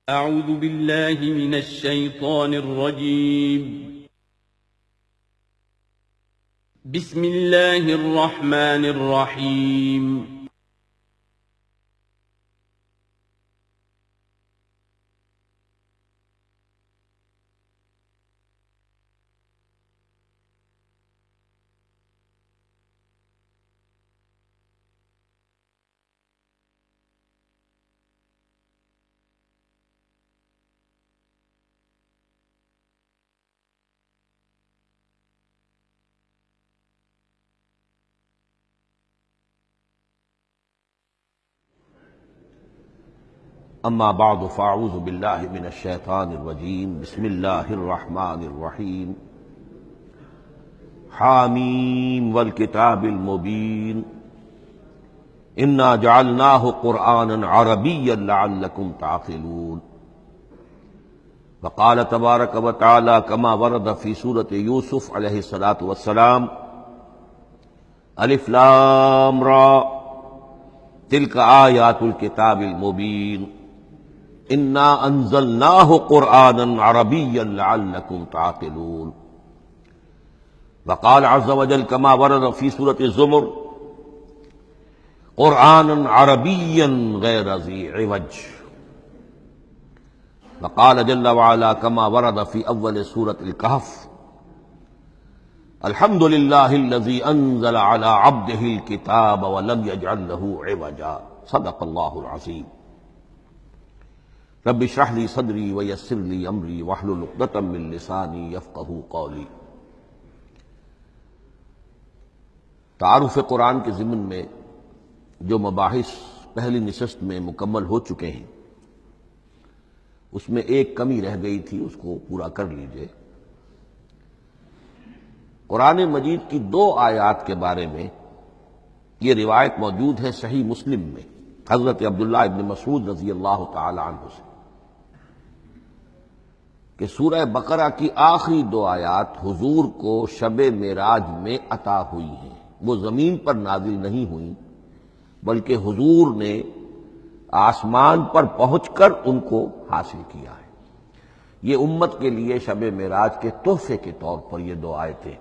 أعوذ بالله من الشيطان الرجيم. بسم الله الرحمن الرحيم. اما بعد فاعوذ باللہ من الشیطان الرجیم بسم اللہ الرحمن الرحیم حامیم والکتاب المبین انا جعلناہ قرآنا عربیا لعلکم تعقلون وقال تبارک وتعالی کما ورد فی سورۃ یوسف علیہ الصلاۃ والسلام الف لام را تلک آیات الکتاب المبین انا انزلناہ قرآنا عربیا لعلکم تعقلون وقال عز وجل كما ورد في سورة الزمر قرآنا عربيا غير ذي عوج وقال جل وعلا كما ورد في أول سورة الكهف الحمد لله الذي أنزل على عبده الكتاب ولم يجعل له عوجا صدق الله العظيم رب اشرح لي صدري ويسر لي أمري واحلل عقدة من لساني يفقهوا قولي۔ تعارف قرآن کے ضمن میں جو مباحث پہلی نشست میں مکمل ہو چکے ہیں اس میں ایک کمی رہ گئی تھی، اس کو پورا کر لیجئے۔ قرآن مجید کی 2 آیات کے بارے میں یہ روایت موجود ہے صحیح مسلم میں حضرت عبداللہ ابن مسعود رضی اللہ تعالی عنہ سے کہ سورہ بقرہ کی آخری 2 آیات حضور کو شب معراج میں عطا ہوئی ہیں، وہ زمین پر نازل نہیں ہوئیں بلکہ حضور نے آسمان پر پہنچ کر ان کو حاصل کیا ہے۔ یہ امت کے لیے شب معراج کے تحفے کے طور پر یہ 2 آیتیں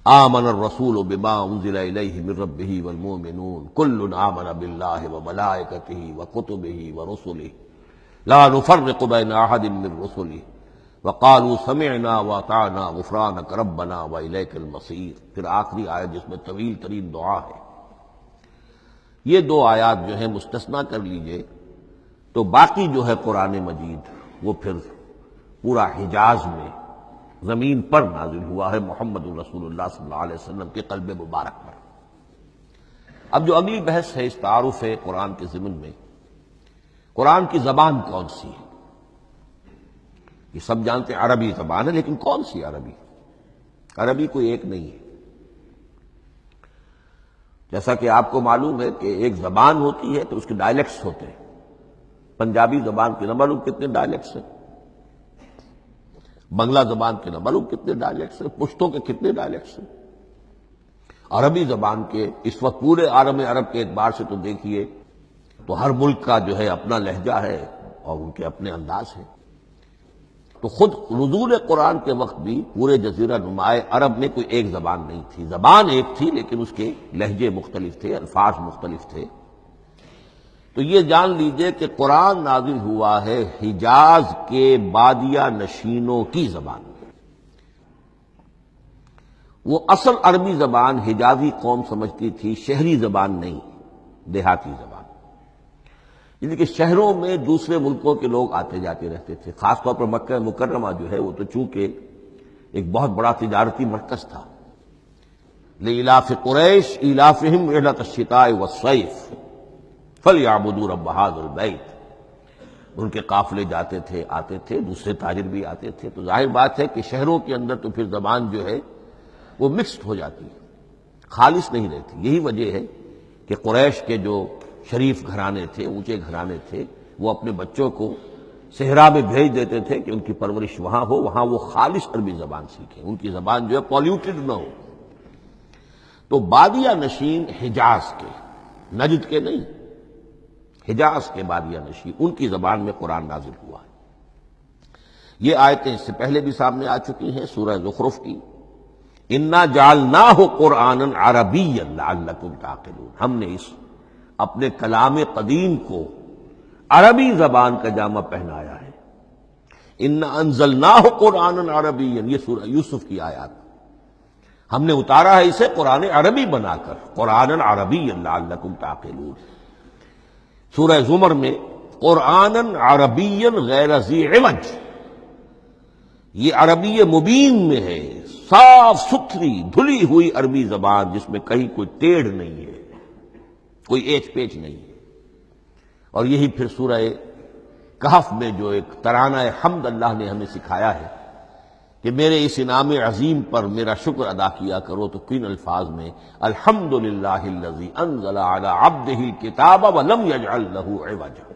آمن الرسول بما انزل الیہ من ربہ والمؤمنون کل آمن باللہ وملائکتہ وکتبہ ورسلہ لا نفرق بین احد من رسلہ وقالوا سمعنا واطعنا غفرانک ربنا والیک المصیر، پھر آخری آیت جس میں طویل ترین دعا ہے۔ یہ 2 آیات جو ہیں مستثنیٰ کر لیجئے تو باقی جو ہے قرآن مجید وہ پھر پورا حجاز میں زمین پر نازل ہوا ہے محمد رسول اللہ صلی اللہ علیہ وسلم کے قلب مبارک پر۔ اب جو اگلی بحث ہے اس تعارف ہے قرآن کے ضمن میں، قرآن کی زبان کون سی ہے؟ یہ سب جانتے ہیں عربی زبان ہے، لیکن کون سی عربی؟ عربی کوئی ایک نہیں ہے۔ جیسا کہ آپ کو معلوم ہے کہ ایک زبان ہوتی ہے تو اس کے ڈائلیکٹس ہوتے ہیں۔ پنجابی زبان کے نہ معلوم کتنے ڈائلیکٹس ہیں، بنگلہ زبان کے نہ معلوم کتنے ڈائلیکٹس ہیں، پشتوں کے کتنے ڈائلیکٹس ہیں۔ عربی زبان کے اس وقت پورے عالم عرب کے اعتبار سے تو دیکھیے تو ہر ملک کا جو ہے اپنا لہجہ ہے اور ان کے اپنے انداز ہیں۔ تو خود نزول قرآن کے وقت بھی پورے جزیرہ نمائے عرب میں کوئی ایک زبان نہیں تھی، زبان ایک تھی لیکن اس کے لہجے مختلف تھے، الفاظ مختلف تھے۔ تو یہ جان لیجئے کہ قرآن نازل ہوا ہے حجاز کے بادیہ نشینوں کی زبان میں۔ وہ اصل عربی زبان حجازی قوم سمجھتی تھی، شہری زبان نہیں، دیہاتی زبان۔ یعنی کہ شہروں میں دوسرے ملکوں کے لوگ آتے جاتے رہتے تھے، خاص طور پر مکہ مکرمہ جو ہے وہ تو چونکہ ایک بہت بڑا تجارتی مرکز تھا۔ لإلاف قریش ایلافہم رحلۃ الشتاء والصیف فلیعبدوا رب ھذا البیت، ان کے قافلے جاتے تھے، آتے تھے، دوسرے تاجر بھی آتے تھے۔ تو ظاہر بات ہے کہ شہروں کے اندر تو پھر زبان جو ہے وہ مکسڈ ہو جاتی ہے، خالص نہیں رہتی۔ یہی وجہ ہے کہ قریش کے جو شریف گھرانے تھے، اونچے گھرانے تھے، وہ اپنے بچوں کو صحرا میں بھیج دیتے تھے کہ ان کی پرورش وہاں ہو، وہاں وہ خالص عربی زبان سیکھیں، ان کی زبان جو ہے پولیوٹڈ نہ ہو۔ تو بادیہ نشین حجاز کے، نجد کے نہیں، حجاز کے بادیہ نشین، ان کی زبان میں قرآن نازل ہوا ہے۔ یہ آیتیں اس سے پہلے بھی سامنے آ چکی ہیں سورہ زخرف کی، انا جعلناہ قرآنا عربیا لعلکم تعقلون، ہم نے اس اپنے کلام قدیم کو عربی زبان کا جامہ پہنایا ہے۔ انا انزلناہ قرآنا عربیا، یہ سورہ یوسف کی آیات، ہم نے اتارا ہے اسے قرآن عربی بنا کر، قرآنا عربیا لعلکم تعقلون۔ سورہ زمر میں قرآنا عربیا غیر ذی عوج، یہ عربی مبین میں ہے، صاف ستھری دھلی ہوئی عربی زبان جس میں کہیں کوئی ٹیڑھ نہیں ہے، کوئی ایچ پیچ نہیں ہے۔ اور یہی پھر سورہ کہف میں جو ایک ترانہ حمد اللہ نے ہمیں سکھایا ہے کہ میرے اس انعام عظیم پر میرا شکر ادا کیا کرو، تو کن الفاظ میں الحمدللہ الذی انزل علی عبدہ الکتاب ولم یجعل لہ عوجا۔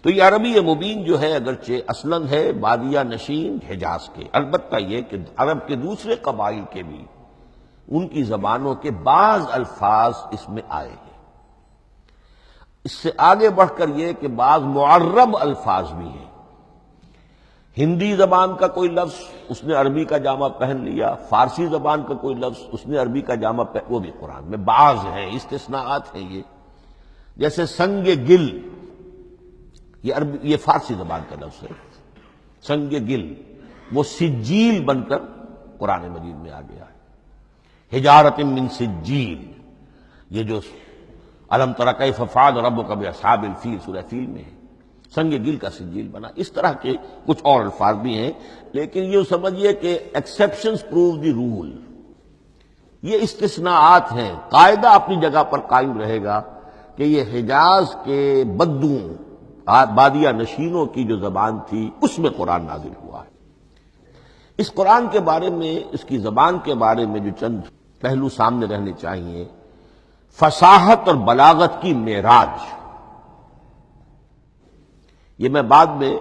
تو یہ عربی مبین جو ہے اگرچہ اصلاً ہے بادیہ نشین حجاز کے، البتہ یہ کہ عرب کے دوسرے قبائل کے بھی ان کی زبانوں کے بعض الفاظ اس میں آئے ہیں۔ اس سے آگے بڑھ کر یہ کہ بعض معرب الفاظ بھی ہیں، ہندی زبان کا کوئی لفظ اس نے عربی کا جامہ پہن لیا، فارسی زبان کا کوئی لفظ اس نے عربی کا جامہ پہن، وہ بھی قرآن میں بعض ہیں، استثناءات ہیں یہ، جیسے سنگ گل، یہ فارسی زبان کا لفظ ہے، سنگ گل، وہ سجیل بن کر قرآن مجید میں آ گیا ہے، حجارۃ من سجیل، یہ جو الم تر کیف فعل ربک باصحاب الفیل سورہ فیل میں ہے، سنگ گل کا سجیل بنا۔ اس طرح کے کچھ اور الفاظ بھی ہیں، لیکن یہ سمجھیے کہ ایکسیپشنز پروو دی رول، یہ استثناءات ہیں، قاعدہ اپنی جگہ پر قائم رہے گا کہ یہ حجاز کے بدوؤں بادیہ نشینوں کی جو زبان تھی اس میں قرآن نازل ہوا ہے۔ اس قرآن کے بارے میں، اس کی زبان کے بارے میں جو چند پہلو سامنے رہنے چاہیے، فصاحت اور بلاغت کی معراج، یہ میں بعد میں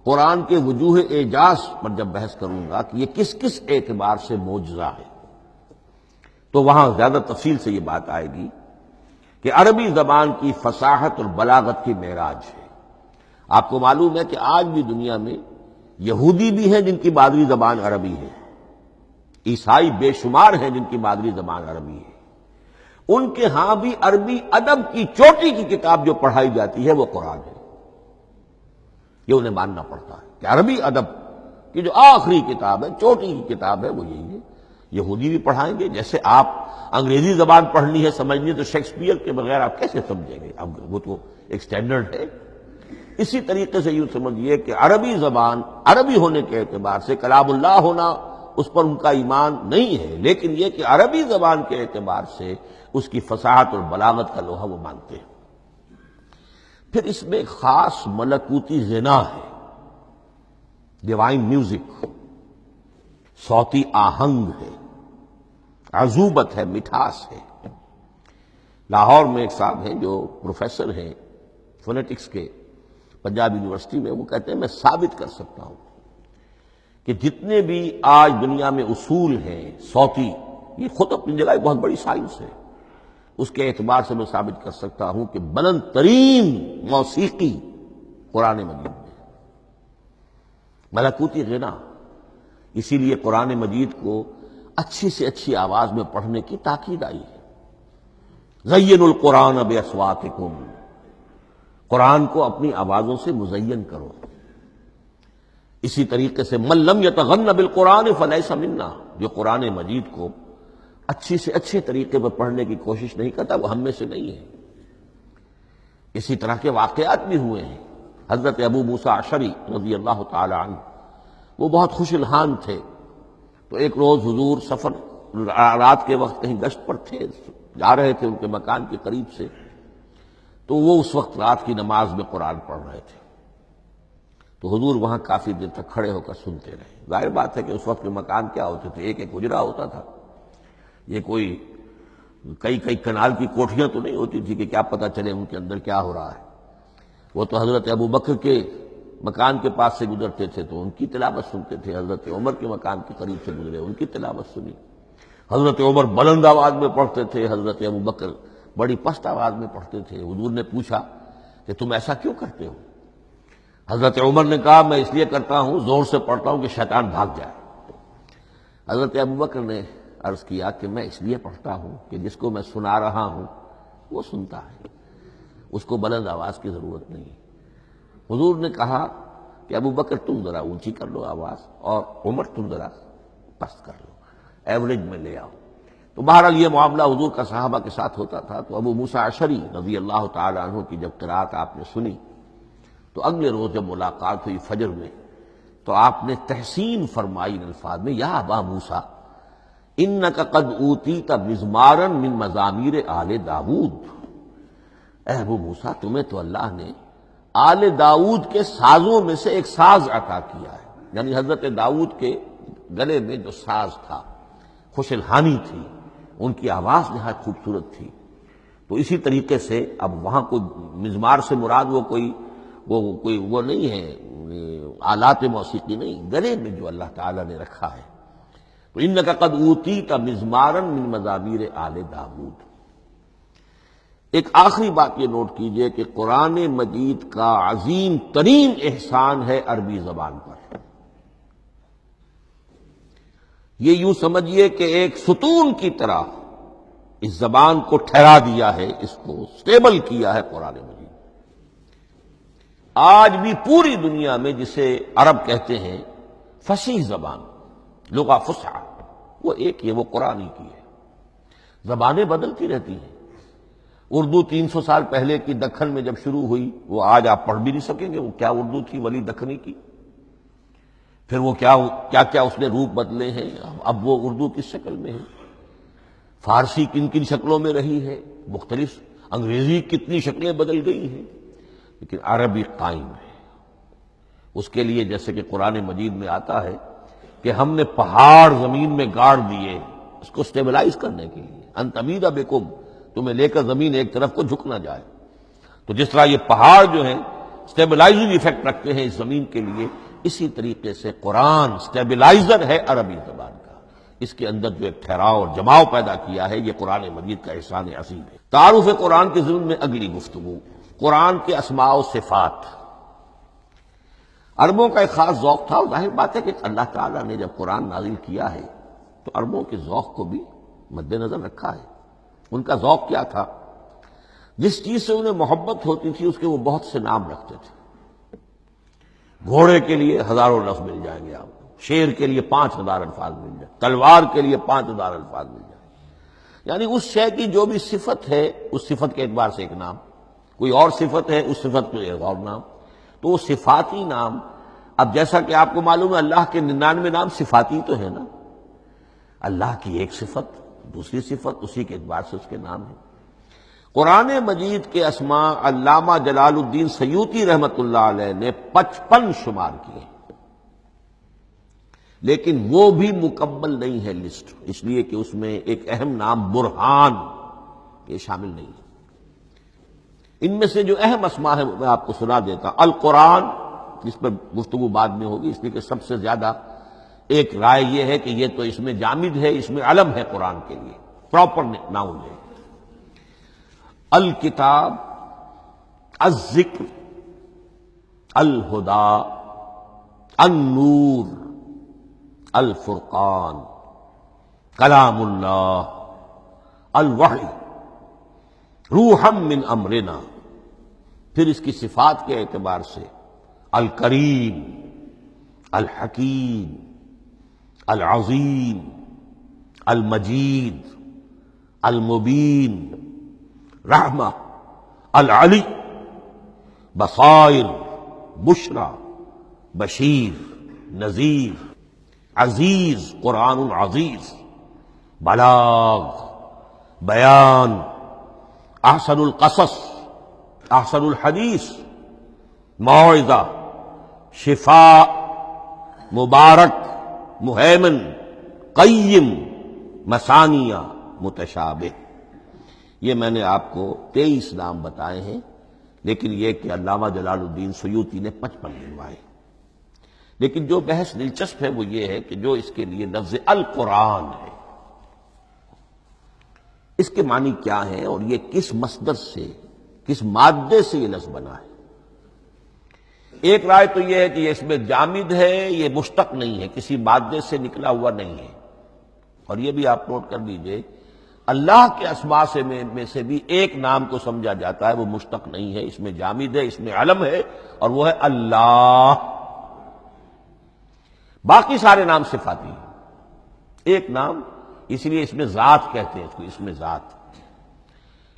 قرآن کے وجوہ اعجاز پر جب بحث کروں گا کہ یہ کس کس اعتبار سے معجزہ ہے، تو وہاں زیادہ تفصیل سے یہ بات آئے گی کہ عربی زبان کی فصاحت اور بلاغت کی معراج ہے۔ آپ کو معلوم ہے کہ آج بھی دنیا میں یہودی بھی ہیں جن کی مادری زبان عربی ہے، عیسائی بے شمار ہیں جن کی مادری زبان عربی ہے، ان کے ہاں بھی عربی ادب کی چوٹی کی کتاب جو پڑھائی جاتی ہے وہ قرآن ہے، یہ انہیں ماننا پڑتا ہے کہ عربی ادب کی جو آخری کتاب ہے، چوٹی کی کتاب ہے، وہ یہی ہے۔ یہودی بھی پڑھائیں گے، جیسے آپ انگریزی زبان پڑھنی ہے سمجھنی ہے تو شیکسپیئر کے بغیر آپ کیسے سمجھیں گے، اب وہ تو ایک سٹینڈرڈ ہے۔ اسی طریقے سے یوں سمجھیے کہ عربی زبان عربی ہونے کے اعتبار سے کلام اللہ ہونا اس پر ان کا ایمان نہیں ہے، لیکن یہ کہ عربی زبان کے اعتبار سے اس کی فصاحت اور بلاغت کا لوہا وہ مانتے ہیں۔ پھر اس میں ایک خاص ملکوتی غنا ہے، ڈیوائن میوزک، صوتی آہنگ ہے، عذوبت ہے، مٹھاس ہے۔ لاہور میں ایک صاحب ہیں جو پروفیسر ہیں فونیٹکس کے پنجاب یونیورسٹی میں، وہ کہتے ہیں میں ثابت کر سکتا ہوں کہ جتنے بھی آج دنیا میں اصول ہیں صوتی، یہ خود اپنی جگہ ایک بہت بڑی سائنس ہے، اس کے اعتبار سے میں ثابت کر سکتا ہوں کہ بلند ترین موسیقی قرآن مجید میں ہے، ملکوتی غنا۔ اسی لیے قرآن مجید کو اچھی سے اچھی آواز میں پڑھنے کی تاکید آئی ہے۔ زینوا القرآن باصواتکم، قرآن کو اپنی آوازوں سے مزین کرو۔ اسی طریقے سے من لم یتغن بالقرآن فلیس منا، جو قرآن مجید کو اچھی سے اچھے طریقے پر پڑھنے کی کوشش نہیں کرتا وہ ہم میں سے نہیں ہے۔ اسی طرح کے واقعات بھی ہوئے ہیں۔ حضرت ابو موسیٰ اشعری رضی اللہ تعالی عنہ، وہ بہت خوش الحان تھے، تو ایک روز حضور سفر رات کے وقت کہیں گشت پر تھے، جا رہے تھے ان کے مکان کے قریب سے، تو وہ اس وقت رات کی نماز میں قرآن پڑھ رہے تھے، تو حضور وہاں کافی دیر تک کھڑے ہو کر سنتے رہے۔ ظاہر بات ہے کہ اس وقت کے مکان کیا ہوتے تھے، ایک ایک حجرہ ہوتا تھا، یہ کوئی کئی کنال کی کوٹھیاں تو نہیں ہوتی تھی کہ کیا پتہ چلے ان کے اندر کیا ہو رہا ہے۔ وہ تو حضرت ابو بکر کے مکان کے پاس سے گزرتے تھے تو ان کی تلاوت سنتے تھے، حضرت عمر کے مکان کے قریب سے گزرے ان کی تلاوت سنی، حضرت عمر بلند آواز میں پڑھتے تھے، حضرت ابو بکر بڑی پست آواز میں پڑھتے تھے۔ حضور نے پوچھا کہ تم ایسا کیوں کرتے ہو؟ حضرت عمر نے کہا میں اس لیے کرتا ہوں، زور سے پڑھتا ہوں کہ شیطان بھاگ جائے۔ حضرت ابوبکر نے عرض کیا کہ میں اس لیے پڑھتا ہوں کہ جس کو میں سنا رہا ہوں وہ سنتا ہے، اس کو بلند آواز کی ضرورت نہیں۔ حضور نے کہا کہ ابوبکر تم ذرا اونچی کر لو آواز، اور عمر تم ذرا پست کر لو، ایوریج میں لے آؤ۔ تو بہرحال یہ معاملہ حضور کا صحابہ کے ساتھ ہوتا تھا۔ تو ابو موسیٰ اشعری رضی اللہ تعالی عنہ کی جب قرات آپ نے سنی تو اگلے روز جب ملاقات ہوئی فجر میں تو آپ نے تحسین فرمائی ان الفاظ میں، یا ابا موسیٰ انک قد اوتیت مزمارا من مزامیر آل داود، اے ابو موسیٰ تمہیں تو اللہ نے آل داود کے سازوں میں سے ایک ساز عطا کیا ہے، یعنی حضرت داود کے گلے میں جو ساز تھا، خوش الحانی تھی، ان کی آواز نہایت خوبصورت تھی۔ تو اسی طریقے سے اب وہاں کوئی مزمار سے مراد وہ نہیں ہے آلات موسیقی نہیں، گلے میں جو اللہ تعالیٰ نے رکھا ہے۔ تو انک قد اوتیت مزمارا من مزامیر آل داود۔ ایک آخری بات یہ نوٹ کیجئے کہ قرآن مجید کا عظیم ترین احسان ہے عربی زبان پر۔ یہ یوں سمجھیے کہ ایک ستون کی طرح اس زبان کو ٹھہرا دیا ہے، اس کو سٹیبل کیا ہے قرآن مجید۔ آج بھی پوری دنیا میں جسے عرب کہتے ہیں فصیح زبان، لغہ فصحی، وہ ایک یہ وہ قرآن ہی کی ہے۔ زبانیں بدلتی رہتی ہیں۔ اردو 300 سال پہلے کی دکن میں جب شروع ہوئی، وہ آج آپ پڑھ بھی نہیں سکیں گے وہ کیا اردو تھی ولی دکنی کی۔ پھر وہ کیا اس نے روپ بدلے ہیں، اب وہ اردو کس شکل میں ہے، فارسی کن کن شکلوں میں رہی ہے، مختلف انگریزی کتنی شکلیں بدل گئی ہیں، لیکن عربی قائم ہے۔ اس کے لیے جیسے کہ قرآن مجید میں آتا ہے کہ ہم نے پہاڑ زمین میں گاڑ دیے اس کو سٹیبلائز کرنے کے لیے، ان تمید بکم، تمہیں لے کر زمین ایک طرف کو جھک نہ جائے۔ تو جس طرح یہ پہاڑ جو ہیں سٹیبلائزنگ ایفیکٹ رکھتے ہیں اس زمین کے لیے، اسی طریقے سے قرآن سٹیبلائزر ہے عربی زبان کا۔ اس کے اندر جو ایک ٹھہراؤ اور جماؤ پیدا کیا ہے، یہ قرآن مجید کا احسان عظیم ہے۔ تعارف قرآن کے ضمن میں اگلی گفتگو، قرآن کے اسماء و صفات۔ عربوں کا ایک خاص ذوق تھا، اور ظاہر بات ہے کہ اللہ تعالیٰ نے جب قرآن نازل کیا ہے تو عربوں کے ذوق کو بھی مد نظر رکھا ہے۔ ان کا ذوق کیا تھا؟ جس چیز سے انہیں محبت ہوتی تھی اس کے وہ بہت سے نام رکھتے تھے۔ گھوڑے کے لیے ہزاروں لفظ مل جائیں گے آپ کو، شیر کے لیے 5000 الفاظ مل جائیں، تلوار کے لیے 5000 الفاظ مل جائیں، یعنی اس شے کی جو بھی صفت ہے اس صفت کے اعتبار سے ایک نام، کوئی اور صفت ہے اس صفت کو ایک اور نام۔ تو وہ صفاتی نام، اب جیسا کہ آپ کو معلوم ہے اللہ کے 99 نام صفاتی تو ہے نا، اللہ کی ایک صفت دوسری صفت اسی کے اعتبار سے اس کے نام ہیں۔ قرآن مجید کے اسماء علامہ جلال الدین سیوطی رحمۃ اللہ علیہ نے 55 شمار کیے، لیکن وہ بھی مکمل نہیں ہے لسٹ، اس لیے کہ اس میں ایک اہم نام برہان یہ شامل نہیں ہے۔ ان میں سے جو اہم اسماء ہے میں آپ کو سنا دیتا ہوں۔ القرآن، جس پر گفتگو بعد میں ہوگی اس لیے کہ سب سے زیادہ ایک رائے یہ ہے کہ یہ تو اس میں جامد ہے، اس میں علم ہے قرآن کے لیے، پراپر ناؤن ہے۔ الکتاب، الذکر، الہدا، النور، الفرقان، کلام اللہ، الوحی، روحا من امرنا۔ پھر اس کی صفات کے اعتبار سے الکریم، الحکیم، العظیم، المجید، المبین، رحمہ، العلی، بصائر، بشرا، بشیر، نذیر، عزیز، قرآن عزیز، بلاغ، بیان، احسن القصص، احسن الحدیث، موعظہ، شفاء، مبارک، مہیمن، قیم، مثانیہ، متشابہ۔ یہ میں نے آپ کو 23 نام بتائے ہیں، لیکن یہ کہ علامہ جلال الدین سیوطی نے 55 گنوائے۔ لیکن جو بحث دلچسپ ہے وہ یہ ہے کہ جو اس کے لیے لفظ القرآن ہے، اس کے معنی کیا ہیں اور یہ کس مصدر سے، کس مادے سے یہ لفظ بنا ہے؟ ایک رائے تو یہ ہے کہ یہ اس میں جامد ہے، یہ مشتق نہیں ہے، کسی مادے سے نکلا ہوا نہیں ہے۔ اور یہ بھی آپ نوٹ کر لیجئے، اللہ کے اسماء میں سے بھی ایک نام کو سمجھا جاتا ہے، وہ مشتق نہیں ہے، اس میں جامد ہے، اس میں علم ہے، اور وہ ہے اللہ۔ باقی سارے نام صفاتی ہیں، ایک نام، اس لیے اس میں ذات کہتے ہیں اس کو، اس میں ذات۔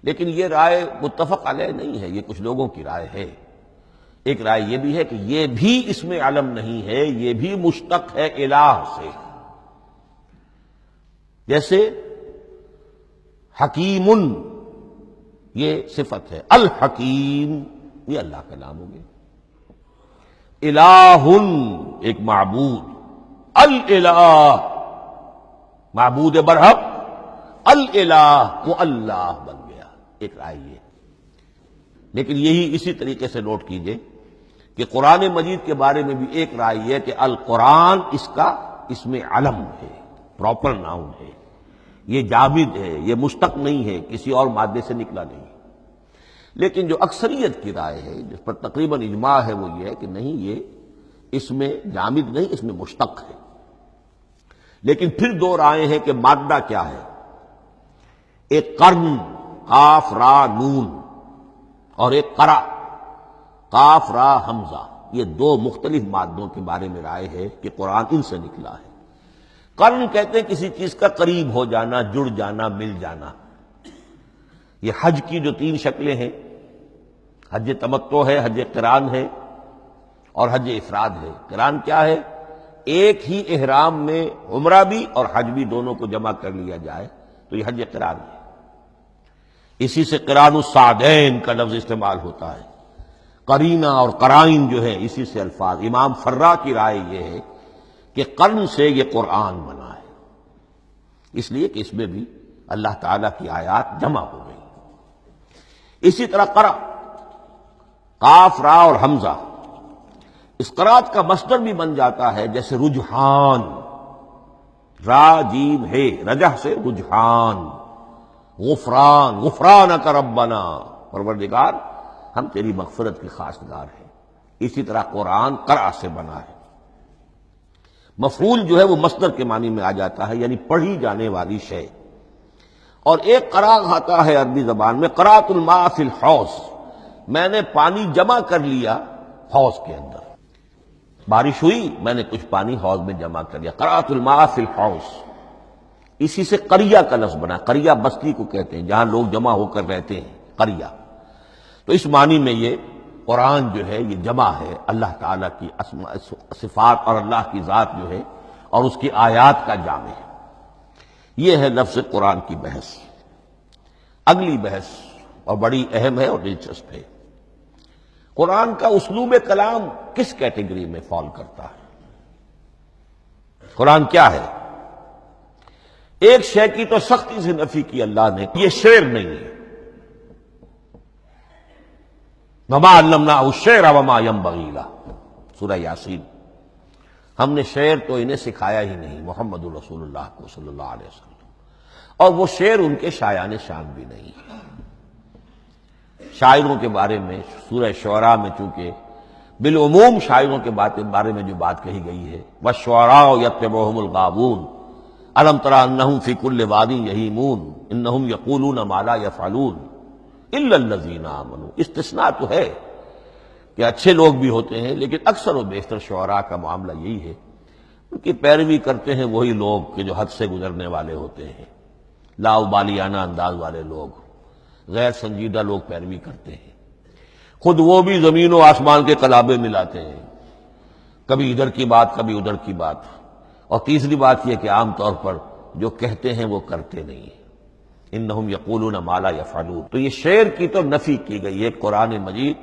لیکن یہ رائے متفق علیہ نہیں ہے، یہ کچھ لوگوں کی رائے ہے۔ ایک رائے یہ بھی ہے کہ یہ بھی اس میں علم نہیں ہے، یہ بھی مشتق ہے الہ سے۔ جیسے حکیم، یہ صفت ہے، الحکیم یہ اللہ کا نام ہو گیا۔ الہ ایک معبود، الالہ معبود برحق، الالہ وہ اللہ بن گیا، ایک رائے یہ۔ لیکن یہی اسی طریقے سے نوٹ کیجئے کہ قرآن مجید کے بارے میں بھی ایک رائے یہ کہ القرآن اس میں علم ہے، پراپر ناؤن ہے، یہ جامد ہے، یہ مشتق نہیں ہے، کسی اور مادے سے نکلا نہیں۔ لیکن جو اکثریت کی رائے ہے، جس پر تقریباً اجماع ہے، وہ یہ ہے کہ نہیں، یہ اس میں جامد نہیں، اس میں مشتق ہے۔ لیکن پھر دو رائے ہیں کہ مادہ کیا ہے۔ ایک قرن، قاف را نون، اور ایک قرا، قاف را حمزہ، یہ دو مختلف مادوں کے بارے میں رائے ہے کہ قرآن ان سے نکلا ہے۔ قرن کہتے ہیں کسی چیز کا قریب ہو جانا، جڑ جانا، مل جانا۔ یہ حج کی جو تین شکلیں ہیں، حج تمتع ہے، حج قران ہے، اور حج افراد ہے۔ قران کیا ہے؟ ایک ہی احرام میں عمرہ بھی اور حج بھی دونوں کو جمع کر لیا جائے تو یہ حج قران ہے۔ اسی سے قران الصعدین کا لفظ استعمال ہوتا ہے۔ قرینہ اور قرائن جو ہے اسی سے الفاظ۔ امام فرا کی رائے یہ ہے کہ قرن سے یہ قرآن بنا ہے، اس لیے کہ اس میں بھی اللہ تعالیٰ کی آیات جمع ہو گئی۔ اسی طرح قرأ، قاف را اور حمزہ، اس قرات کا مصدر بھی بن جاتا ہے، جیسے رجحان، را جیم ہے، رجح سے رجحان۔ غفران، غفرانک ربنا، پروردگار ہم تیری مغفرت کے خواستگار ہیں۔ اسی طرح قرآن قرأ سے بنا ہے۔ مفعول جو ہے وہ مصدر کے معنی میں آ جاتا ہے، یعنی پڑھی جانے والی شے۔ اور ایک قرأ آتا ہے عربی زبان میں، قرأت الماء فی الحوض، میں نے پانی جمع کر لیا حوض کے اندر۔ بارش ہوئی، میں نے کچھ پانی حوض میں جمع کر لیا، قرأت الماء فی الحوض۔ اسی سے قریہ کا لفظ بنا، قریہ بستی کو کہتے ہیں جہاں لوگ جمع ہو کر رہتے ہیں، قریہ۔ تو اس معنی میں یہ قرآن جو ہے یہ جمع ہے، اللہ تعالیٰ کی صفات اور اللہ کی ذات جو ہے اور اس کی آیات کا جامع ہے۔ یہ ہے لفظ قرآن کی بحث۔ اگلی بحث اور بڑی اہم ہے اور دلچسپ ہے، قرآن کا اسلوب کلام کس کیٹیگری میں فال کرتا ہے؟ قرآن کیا ہے؟ ایک شے کی تو سختی سے نفی کی اللہ نے، یہ شعر نہیں ہے۔ وما علمناہ الشعر وما ينبغی لہ، سورہ یاسین۔ ہم نے شعر تو انہیں سکھایا ہی نہیں، محمد رسول اللہ کو صلی اللہ علیہ وسلم، اور وہ شعر ان کے شایان شان بھی نہیں۔ شاعروں کے بارے میں سورہ شعراء میں چونکہ بالعموم شاعروں کے بارے میں جو بات کہی گئی ہے، والشعراء یتبعہم الغاوون الم تر انہم فی کل واد یہیمون انہم یقولون ما لا یفعلون الا الذین آمنوا، استثناء تو ہے کہ اچھے لوگ بھی ہوتے ہیں، لیکن اکثر و بیشتر شعراء کا معاملہ یہی ہے، ان کی پیروی کرتے ہیں وہی لوگ کہ جو حد سے گزرنے والے ہوتے ہیں، لا ابالیانہ انداز والے لوگ، غیر سنجیدہ لوگ پیروی کرتے ہیں۔ خود وہ بھی زمین و آسمان کے قلابے ملاتے ہیں، کبھی ادھر کی بات کبھی ادھر کی بات۔ اور تیسری بات یہ کہ عام طور پر جو کہتے ہیں وہ کرتے نہیں ہیں، انہم یقولون ما لا یفعلون۔ تو یہ شعر کی تو نفی کی گئی ہے قرآن مجید،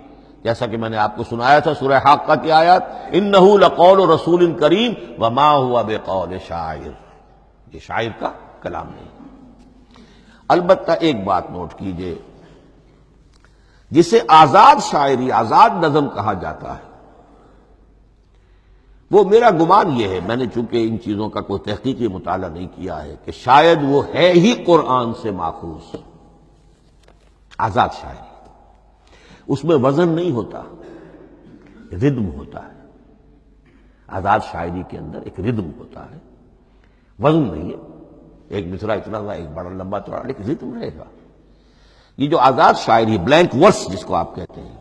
جیسا کہ میں نے آپ کو سنایا تھا سورہ حاقہ کی آیات، انہ لقول رسول کریم وما ہوا بقول شاعر، یہ شاعر کا کلام نہیں۔ البتہ ایک بات نوٹ کیجئے، جسے آزاد شاعری، آزاد نظم کہا جاتا ہے، وہ میرا گمان یہ ہے، میں نے چونکہ ان چیزوں کا کوئی تحقیقی مطالعہ نہیں کیا ہے، کہ شاید وہ ہے ہی قرآن سے ماخوذ آزاد شاعری۔ اس میں وزن نہیں ہوتا، ردم ہوتا ہے۔ آزاد شاعری کے اندر ایک ردم ہوتا ہے، وزن نہیں ہے، ایک مصرع اتنا بڑا، ایک بڑا لمبا چوڑا، لیکن ردم رہے گا۔ یہ جو آزاد شاعری، بلینک ورس جس کو آپ کہتے ہیں،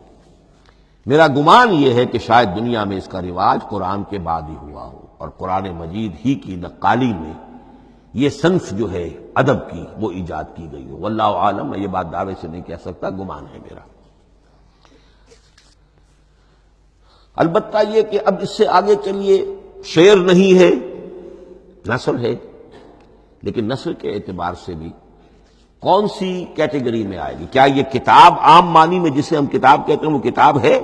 میرا گمان یہ ہے کہ شاید دنیا میں اس کا رواج قرآن کے بعد ہی ہوا ہو، اور قرآن مجید ہی کی نقالی میں یہ صنف جو ہے ادب کی وہ ایجاد کی گئی ہو۔ واللہ عالم، میں یہ بات دعوے سے نہیں کہہ سکتا، گمان ہے میرا۔ البتہ یہ کہ اب اس سے آگے چلیے، شعر نہیں ہے، نثر ہے، لیکن نثر کے اعتبار سے بھی کون سی کیٹیگری میں آئے گی؟ کیا یہ کتاب عام معنی میں جسے ہم کتاب کہتے ہیں وہ کتاب ہے؟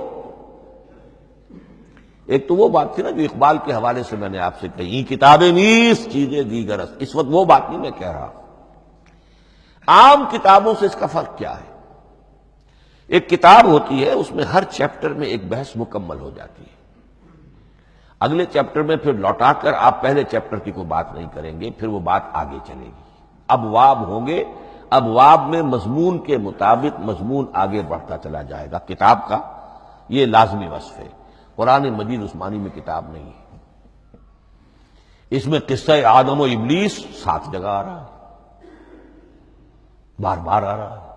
ایک تو وہ بات تھی نا جو اقبال کے حوالے سے میں نے آپ سے کہی، کتابیں نیست چیزیں دیگر است، اس وقت وہ بات نہیں میں کہہ رہا۔ عام کتابوں سے اس کا فرق کیا ہے؟ ایک کتاب ہوتی ہے، اس میں ہر چیپٹر میں ایک بحث مکمل ہو جاتی ہے، اگلے چیپٹر میں پھر لوٹا کر آپ پہلے چیپٹر کی کوئی بات نہیں کریں گے، پھر وہ بات آگے چلے گی، ابواب ہوں گے، ابواب میں مضمون کے مطابق مضمون آگے بڑھتا چلا جائے گا۔ کتاب کا یہ لازمی وصف ہے۔ قرآن مجید اس معنی میں کتاب نہیں ہے، اس میں قصہ آدم و ابلیس 7 جگہ آ رہا ہے، بار بار آ رہا ہے،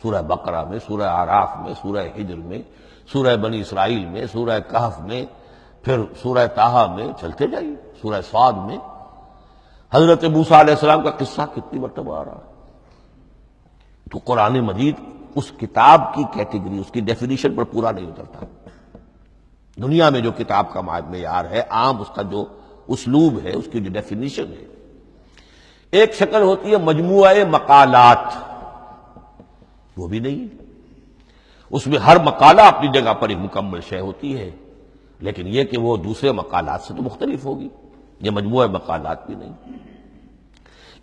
سورہ بقرہ میں، سورہ اعراف میں، سورہ ہجر میں، سورہ بنی اسرائیل میں، سورہ کہف میں، پھر سورہ طٰہٰ میں، چلتے جائیے، سورہ صاد میں حضرت موسیٰ علیہ السلام کا قصہ کتنی مرتبہ آ رہا ہے۔ تو قرآن مجید اس کتاب کی کیٹیگری، اس کی ڈیفینیشن پر پورا نہیں اترتا۔ دنیا میں جو کتاب کا معیار ہے، عام اس کا جو اسلوب ہے، اس کی جو ڈیفینیشن ہے، ایک شکل ہوتی ہے مجموعہ مقالات، وہ بھی نہیں ہے، اس میں ہر مقالہ اپنی جگہ پر ایک مکمل شے ہوتی ہے، لیکن یہ کہ وہ دوسرے مقالات سے تو مختلف ہوگی، یہ مجموعہ مقالات بھی نہیں۔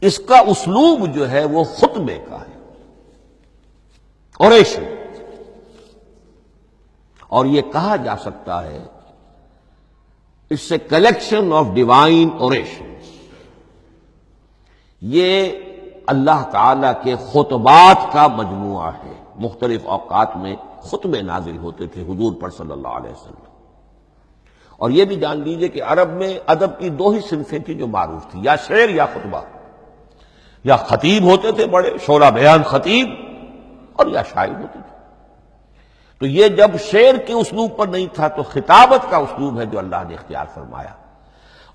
اس کا اسلوب جو ہے وہ خطبے کا ہے، اوریشن، اور یہ کہا جا سکتا ہے it's a collection of divine orations, یہ اللہ تعالی کے خطبات کا مجموعہ ہے۔ مختلف اوقات میں خطبے نازل ہوتے تھے حضور پر صلی اللہ علیہ وسلم، اور یہ بھی جان لیجئے کہ عرب میں ادب کی 2 ہی صنفیں تھیں جو معروف تھیں، یا شعر یا خطبہ، یا خطیب ہوتے تھے بڑے شعرا بیان خطیب، اور یا شاعر ہوتے تھے۔ تو یہ جب شعر کے اسلوب پر نہیں تھا تو خطابت کا اسلوب ہے جو اللہ نے اختیار فرمایا،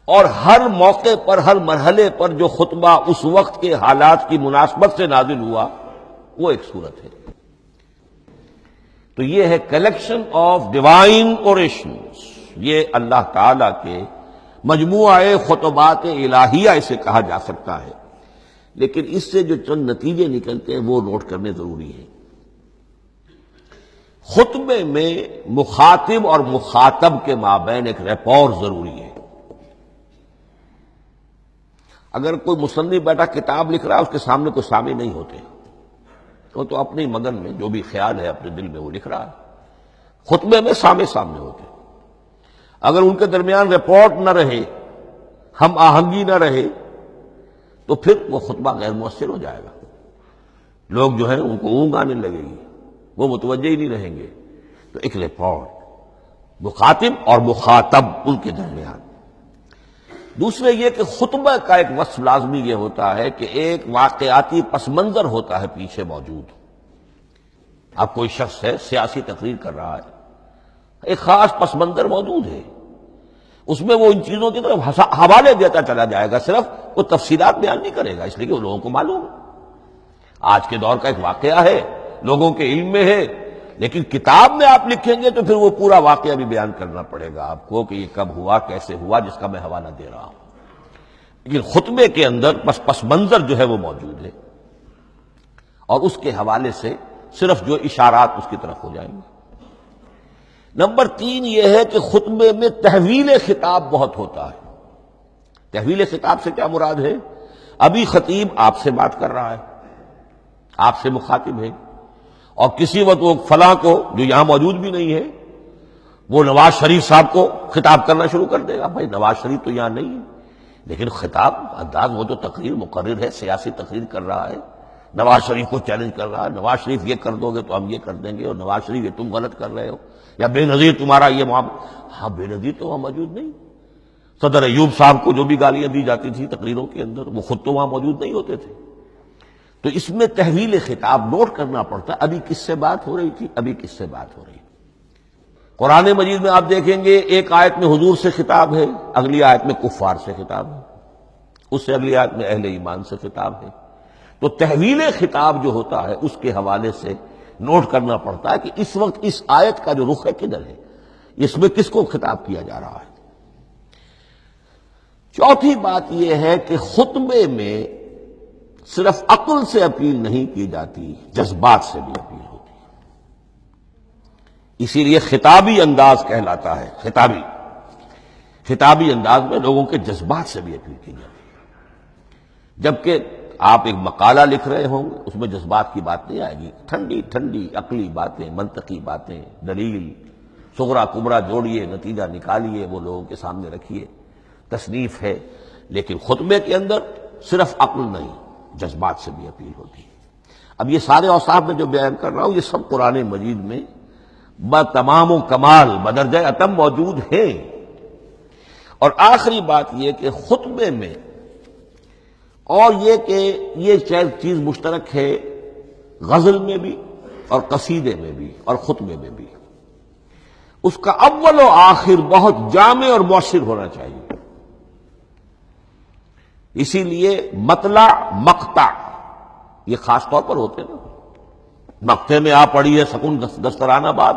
اور ہر موقع پر، ہر مرحلے پر جو خطبہ اس وقت کے حالات کی مناسبت سے نازل ہوا وہ ایک صورت ہے۔ تو یہ ہے کلیکشن آف ڈیوائن اوریشنز، یہ اللہ تعالی کے مجموعہ خطبات الہیہ اسے کہا جا سکتا ہے، لیکن اس سے جو چند نتیجے نکلتے ہیں وہ نوٹ کرنے ضروری ہے۔ خطبے میں مخاطب اور مخاطب کے مابین ایک ریپور ضروری ہے۔ اگر کوئی مصنف بیٹا کتاب لکھ رہا ہے، اس کے سامنے کوئی سامع نہیں ہوتے، وہ تو اپنی مگن میں جو بھی خیال ہے اپنے دل میں وہ لکھ رہا ہے۔ خطبے میں سامنے ہوتے، اگر ان کے درمیان رپورٹ نہ رہے، ہم آہنگی نہ رہے، تو پھر وہ خطبہ غیر مؤثر ہو جائے گا، لوگ جو ہیں ان کو اونگ آنے لگے گی، وہ متوجہ ہی نہیں رہیں گے۔ تو ایک رپورٹ مخاطب اور مخاطب ان کے درمیان۔ دوسرے یہ کہ خطبہ کا ایک وصف لازمی یہ ہوتا ہے کہ ایک واقعاتی پس منظر ہوتا ہے پیچھے موجود۔ اب کوئی شخص ہے سیاسی تقریر کر رہا ہے، ایک خاص پس منظر موجود ہے، اس میں وہ ان چیزوں کی طرف حوالے دیتا چلا جائے گا، صرف وہ تفصیلات بیان نہیں کرے گا، اس لیے کہ وہ لوگوں کو معلوم ہے آج کے دور کا ایک واقعہ ہے، لوگوں کے علم میں ہے، لیکن کتاب میں آپ لکھیں گے تو پھر وہ پورا واقعہ بھی بیان کرنا پڑے گا آپ کو کہ یہ کب ہوا، کیسے ہوا، جس کا میں حوالہ دے رہا ہوں۔ لیکن خطبے کے اندر پس منظر جو ہے وہ موجود ہے، اور اس کے حوالے سے صرف جو اشارات اس کی طرف ہو جائیں گے۔ نمبر 3 یہ ہے کہ خطبے میں تحویل خطاب بہت ہوتا ہے۔ تحویل خطاب سے کیا مراد ہے؟ ابھی خطیب آپ سے بات کر رہا ہے، آپ سے مخاطب ہے، اور کسی وقت وہ فلاں کو جو یہاں موجود بھی نہیں ہے وہ نواز شریف صاحب کو خطاب کرنا شروع کر دے گا. بھائی نواز شریف تو یہاں نہیں ہے، لیکن خطاب انداز وہ تو تقریر مقرر ہے، سیاسی تقریر کر رہا ہے، نواز شریف کو چیلنج کر رہا ہے. نواز شریف یہ کر دو گے تو ہم یہ کر دیں گے، اور نواز شریف یہ تم غلط کر رہے ہو، یا بے نظیر تمہارا یہ معاملہ. ہاں بے نظیر تو وہاں موجود نہیں. صدر ایوب صاحب کو جو بھی گالیاں دی جاتی تھی تقریروں کے اندر، وہ خود تو وہاں موجود نہیں ہوتے تھے. تو اس میں تحویل خطاب نوٹ کرنا پڑتا ہے. ابھی کس سے بات ہو رہی تھی، ابھی کس سے بات ہو رہی. قرآن مجید میں آپ دیکھیں گے ایک آیت میں حضور سے خطاب ہے، اگلی آیت میں کفار سے خطاب ہے، اس سے اگلی آیت میں اہل ایمان سے خطاب ہے. تو تحویل خطاب جو ہوتا ہے اس کے حوالے سے نوٹ کرنا پڑتا ہے کہ اس وقت اس آیت کا جو رخ ہے کدھر ہے، اس میں کس کو خطاب کیا جا رہا ہے. چوتھی بات یہ ہے کہ خطبے میں صرف عقل سے اپیل نہیں کی جاتی، جذبات سے بھی اپیل ہوتی ہے. اسی لیے خطابی انداز کہلاتا ہے. خطابی انداز میں لوگوں کے جذبات سے بھی اپیل کی جاتی ہے. جبکہ آپ ایک مقالہ لکھ رہے ہوں گے اس میں جذبات کی بات نہیں آئے گی، ٹھنڈی ٹھنڈی عقلی باتیں، منطقی باتیں، دلیل صغرا کبرا جوڑیے، نتیجہ نکالیے، وہ لوگوں کے سامنے رکھیے، تصنیف ہے. لیکن خطبے کے اندر صرف عقل نہیں، جذبات سے بھی اپیل ہوتی ہے. اب یہ سارے اوصاف میں جو بیان کر رہا ہوں یہ سب قرآن مجید میں بتمام و کمال بدرجہ اتم موجود ہیں. اور آخری بات یہ کہ خطبے میں، اور یہ کہ یہ چیز مشترک ہے غزل میں بھی اور قصیدے میں بھی اور خطبے میں بھی، اس کا اول و آخر بہت جامع اور مؤثر ہونا چاہیے. اسی لیے مطلع مقطع یہ خاص طور پر ہوتے ہیں نا. مقطع میں آ پڑی ہے سکون دسترانہ بات،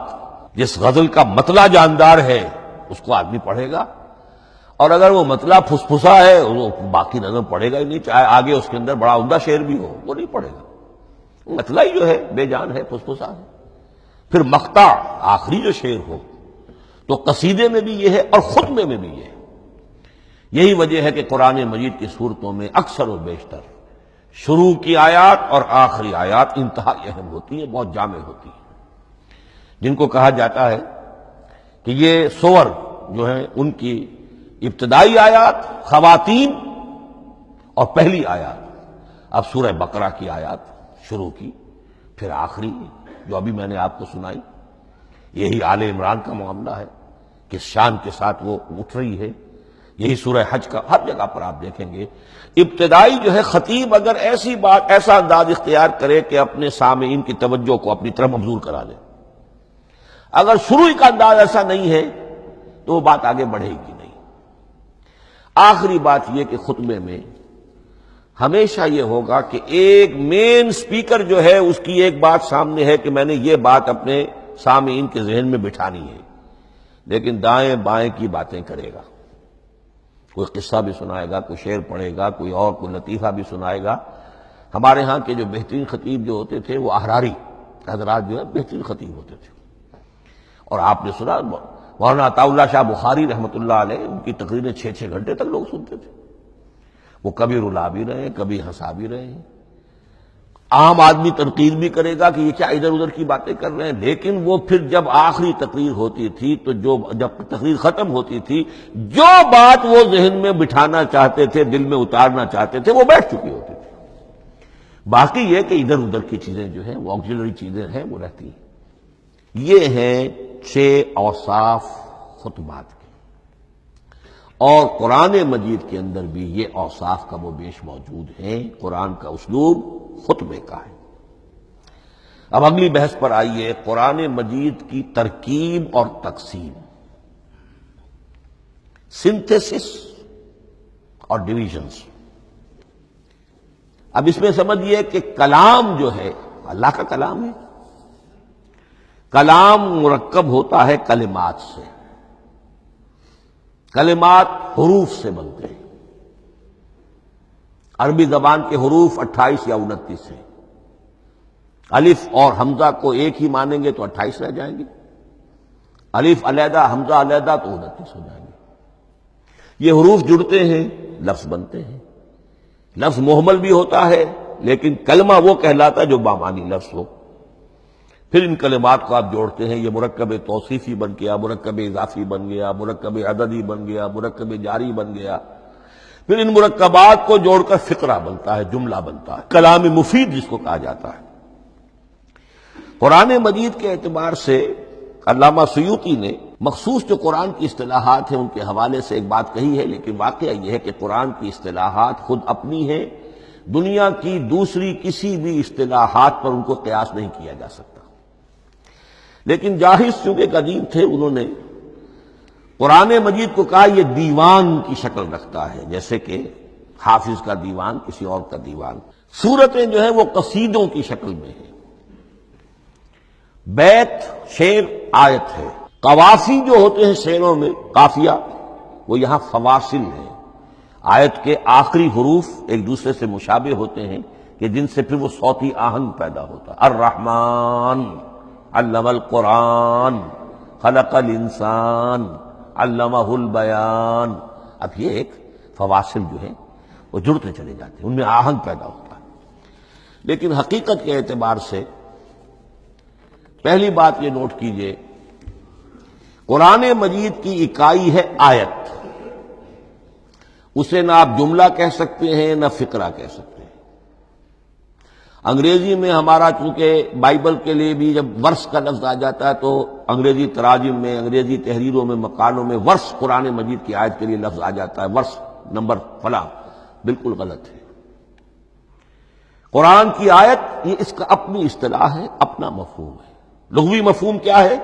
جس غزل کا مطلع جاندار ہے اس کو آدمی پڑھے گا، اور اگر وہ مطلع پھسپھسا ہے وہ باقی نظر پڑے گا ہی نہیں، چاہے آگے اس کے اندر بڑا عمدہ شعر بھی ہو وہ نہیں پڑے گا. مطلع ہی جو ہے بے جان ہے، پھسپھسا ہے. پھر مقطع آخری جو شعر ہو. تو قصیدے میں بھی یہ ہے اور خطبے میں بھی یہ ہے. یہی وجہ ہے کہ قرآن مجید کی صورتوں میں اکثر و بیشتر شروع کی آیات اور آخری آیات انتہائی اہم ہوتی ہیں، بہت جامع ہوتی ہیں، جن کو کہا جاتا ہے کہ یہ سور جو ہیں ان کی ابتدائی آیات، خواتین اور پہلی آیات. اب سورہ بقرہ کی آیات شروع کی، پھر آخری جو ابھی میں نے آپ کو سنائی. یہی آل عمران کا معاملہ ہے، کس شان کے ساتھ وہ اٹھ رہی ہے. یہی سورہ حج کا ہر جگہ پر آپ دیکھیں گے ابتدائی جو ہے خطیب اگر ایسی بات، ایسا انداز اختیار کرے کہ اپنے سامعین کی توجہ کو اپنی طرف مبذول کرا دے، اگر شروع کا انداز ایسا نہیں ہے تو وہ بات آگے بڑھے گی نہیں. آخری بات یہ کہ خطبے میں ہمیشہ یہ ہوگا کہ ایک مین سپیکر جو ہے اس کی ایک بات سامنے ہے کہ میں نے یہ بات اپنے سامعین کے ذہن میں بٹھانی ہے، لیکن دائیں بائیں کی باتیں کرے گا. کوئی قصہ بھی سنائے گا، کوئی شعر پڑھے گا، کوئی اور کوئی لطیفہ بھی سنائے گا. ہمارے ہاں کے جو بہترین خطیب جو ہوتے تھے وہ احراری حضرات جو ہے بہترین خطیب ہوتے تھے. اور آپ نے سنا مولانا عطا اللہ شاہ بخاری رحمۃ اللہ علیہ، ان کی تقریریں 6 گھنٹے تک لوگ سنتے تھے. وہ کبھی رلا بھی رہے ہیں، کبھی ہنسا بھی رہے ہیں. عام آدمی تنقید بھی کرے گا کہ یہ کیا ادھر ادھر کی باتیں کر رہے ہیں، لیکن وہ پھر جب آخری تقریر ہوتی تھی تو جب تقریر ختم ہوتی تھی، جو بات وہ ذہن میں بٹھانا چاہتے تھے، دل میں اتارنا چاہتے تھے، وہ بیٹھ چکی ہوتی تھی. باقی یہ کہ ادھر ادھر کی چیزیں جو ہیں وہ آکسیلری چیزیں ہیں وہ رہتی ہیں. یہ ہیں 6 اوصاف خطبات کے، اور قرآن مجید کے اندر بھی یہ اوصاف کم و بیش موجود ہیں. قرآن کا اسلوب خطبے کا ہے. اب اگلی بحث پر آئیے، قرآن مجید کی ترکیب اور تقسیم، سنتھیسس اور ڈویژنز. اب اس میں سمجھیے کہ کلام جو ہے اللہ کا کلام ہے. کلام مرکب ہوتا ہے کلمات سے. کلمات حروف سے بنتے ہیں. عربی زبان کے حروف 28 یا 29 ہیں. الف اور حمزہ کو ایک ہی مانیں گے تو 28 رہ جائیں گے. الف علیحدہ حمزہ علیحدہ تو 29 ہو جائیں گے. یہ حروف جڑتے ہیں، لفظ بنتے ہیں. لفظ محمل بھی ہوتا ہے لیکن کلمہ وہ کہلاتا ہے جو بامانی لفظ ہو. پھر ان کلمات کو آپ جوڑتے ہیں، یہ مرکب توصیفی بن گیا، مرکب اضافی بن گیا، مرکب عددی بن گیا، مرکب جاری بن گیا، پھر ان مرکبات کو جوڑ کر فقرہ بنتا ہے، جملہ بنتا ہے، کلام مفید جس کو کہا جاتا ہے۔ قرآن مجید کے اعتبار سے علامہ سیوطی نے مخصوص جو قرآن کی اصطلاحات ہیں ان کے حوالے سے ایک بات کہی ہے، لیکن واقعہ یہ ہے کہ قرآن کی اصطلاحات خود اپنی ہیں، دنیا کی دوسری کسی بھی اصطلاحات پر ان کو قیاس نہیں کیا جا سکتا۔ لیکن جاہز چونکہ قدیم تھے، انہوں نے قرآن مجید کو کہا یہ دیوان کی شکل رکھتا ہے، جیسے کہ حافظ کا دیوان، کسی اور کا دیوان۔ سورتیں جو ہیں وہ قصیدوں کی شکل میں ہیں، بیت شعر آیت ہے، قوافی جو ہوتے ہیں شعروں میں قافیہ، وہ یہاں فواصل ہیں، آیت کے آخری حروف ایک دوسرے سے مشابہ ہوتے ہیں کہ جن سے پھر وہ صوتی آہنگ پیدا ہوتا ہے۔ الرحمن علم القرآن خلق الانسان علمہ البیان۔ اب یہ ایک فواصل جو ہیں وہ جڑتے چلے جاتے ہیں، ان میں آہنگ پیدا ہوتا ہے۔ لیکن حقیقت کے اعتبار سے پہلی بات یہ نوٹ کیجئے، قرآن مجید کی اکائی ہے آیت، اسے نہ آپ جملہ کہہ سکتے ہیں نہ فقرہ کہہ سکتے ہیں۔ انگریزی میں ہمارا چونکہ بائبل کے لیے بھی جب ورس کا لفظ آ جاتا ہے تو انگریزی تراجم میں، انگریزی تحریروں میں، مقالوں میں ورس قرآن مجید کی آیت کے لیے لفظ آ جاتا ہے، ورس نمبر فلاں، بالکل غلط ہے۔ قرآن کی آیت یہ اس کا اپنی اصطلاح ہے، اپنا مفہوم ہے۔ لغوی مفہوم کیا ہے؟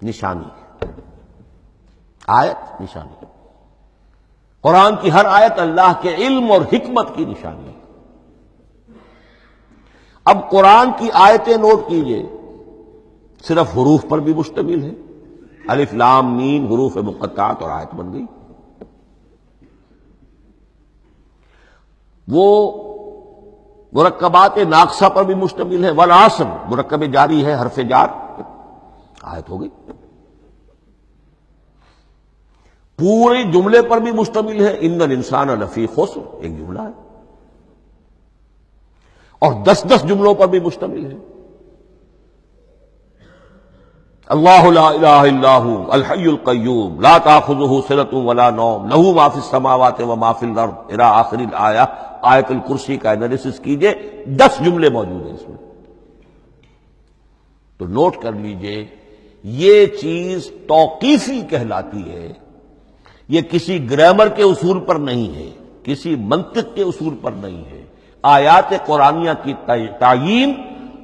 نشانی، آیت نشانی۔ قرآن کی ہر آیت اللہ کے علم اور حکمت کی نشانی ہے۔ اب قرآن کی آیتیں نوٹ کیجئے، صرف حروف پر بھی مشتمل ہے، الف لام میم حروف مقطعات اور آیت بن گئی۔ وہ مرکبات ناقصہ پر بھی مشتمل ہے، والعصر مرکب جاری ہے، حرف جار، آیت ہو گئی۔ پورے جملے پر بھی مشتمل ہے، ان الانسان لفی خسر، ایک جملہ ہے، اور 10 جملوں پر بھی مشتمل ہے۔ اللہ لا الہ الا ھو الحی القیوم لا تأخذہ سنۃ ولا نوم لہ ما فی السماوات وما فی الارض الی آخر الآیہ۔ آیت الکرسی کا انالیسس کیجئے، 10 جملے موجود ہیں اس میں۔ تو نوٹ کر لیجئے، یہ چیز توقیفی کہلاتی ہے، یہ کسی گرامر کے اصول پر نہیں ہے، کسی منطق کے اصول پر نہیں ہے۔ آیات قرآنیہ کی تعیین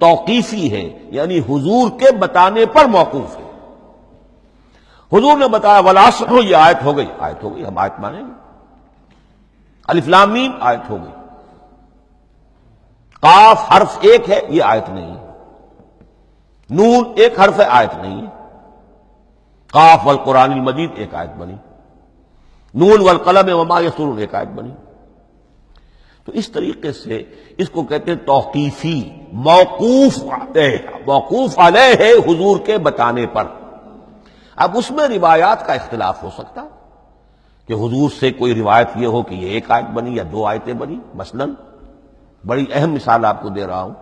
توقیفی ہے، یعنی حضور کے بتانے پر موقوف ہے۔ حضور نے بتایا والعصر، یہ آیت ہو گئی، آیت ہو گئی، ہم آیت مانیں گے۔ الف لام میم آیت ہو گئی۔ قاف حرف ایک ہے، یہ آیت نہیں ہے۔ نون ایک حرف ہے، آیت نہیں ہے۔ قاف والقرآن المجید ایک آیت بنی، نون والقلم وما یسطرون ایک آیت بنی۔ تو اس طریقے سے اس کو کہتے ہیں توقیفی، موقوف علیہ ہے حضور کے بتانے پر۔ اب اس میں روایات کا اختلاف ہو سکتا ہے کہ حضور سے کوئی روایت یہ ہو کہ یہ ایک آیت بنی یا 2 آیتیں بنی۔ مثلا بڑی اہم مثال آپ کو دے رہا ہوں،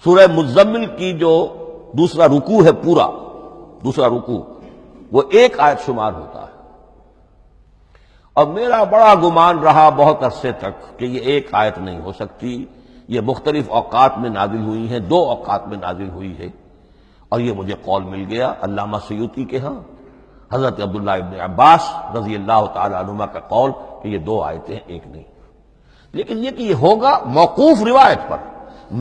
سورہ مزمل کی جو دوسرا رکوع ہے، پورا دوسرا رکوع، وہ ایک آیت شمار ہوتا ہے، اور میرا بڑا گمان رہا بہت عرصے تک کہ یہ ایک آیت نہیں ہو سکتی، یہ مختلف اوقات میں نازل ہوئی ہیں، 2 اوقات میں نازل ہوئی ہے، اور یہ مجھے قول مل گیا علامہ سیوطی کے ہاں، حضرت عبداللہ ابن عباس رضی اللہ تعالی عنہما کا قول کہ یہ 2 آیتیں ایک نہیں۔ لیکن یہ کہ یہ ہوگا موقوف روایت پر،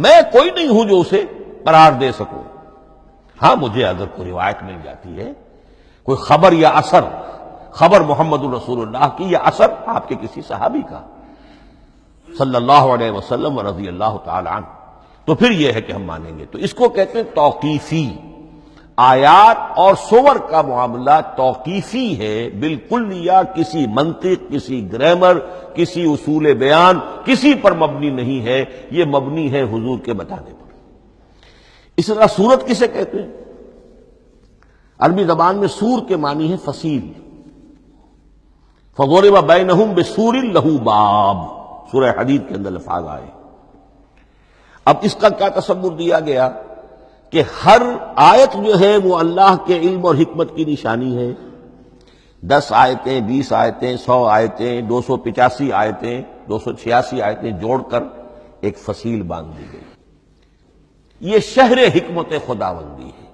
میں کوئی نہیں ہوں جو اسے قرار دے سکوں۔ ہاں مجھے اگر کوئی روایت مل جاتی ہے، کوئی خبر یا اثر، خبر محمد رسول اللہ کی یا اثر آپ کے کسی صحابی کا صلی اللہ علیہ وسلم رضی اللہ تعالی عنہ، تو پھر یہ ہے کہ ہم مانیں گے۔ تو اس کو کہتے ہیں توقیفی۔ آیات اور سور کا معاملہ توقیفی ہے بالکل، یا کسی منطق، کسی گرامر، کسی اصول بیان، کسی پر مبنی نہیں ہے، یہ مبنی ہے حضور کے بتانے پر۔ اس طرح سورت کسے کہتے ہیں؟ عربی زبان میں سور کے معنی ہے فصیل۔ فَضُرِبَ بَيْنَهُمْ بِسُورٍ لَهُ بَابٌ، سورہ حدید کے اندر الفاظ آئے۔ اب اس کا کیا تصور دیا گیا کہ ہر آیت جو ہے وہ اللہ کے علم اور حکمت کی نشانی ہے. 10 آیتیں، 20 آیتیں، 100 آیتیں، 285 آیتیں، 286 آیتیں جوڑ کر ایک فصیل باندھ دی گئی. یہ شہر حکمت خداوندی ہے.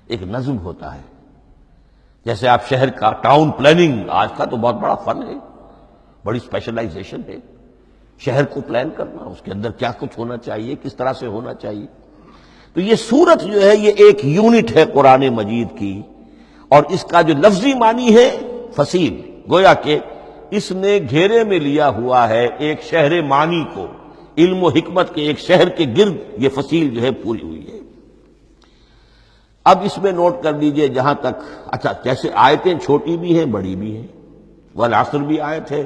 ایک نظم ہوتا ہے، جیسے آپ شہر کا ٹاؤن پلاننگ آج کا تو بہت بڑا فن ہے، بڑی اسپیشلائزیشن ہے شہر کو پلان کرنا، اس کے اندر کیا کچھ ہونا چاہیے، کس طرح سے ہونا چاہیے. تو یہ سورت جو ہے یہ ایک یونٹ ہے قرآن مجید کی، اور اس کا جو لفظی معنی ہے فصیل، گویا کہ اس نے گھیرے میں لیا ہوا ہے ایک شہر معنی کو، علم و حکمت کے ایک شہر کے گرد یہ فصیل جو ہے پوری ہوئی ہے. اب اس میں نوٹ کر لیجئے جہاں تک، اچھا جیسے آیتیں چھوٹی بھی ہیں بڑی بھی ہیں، والعصر بھی آیت ہے،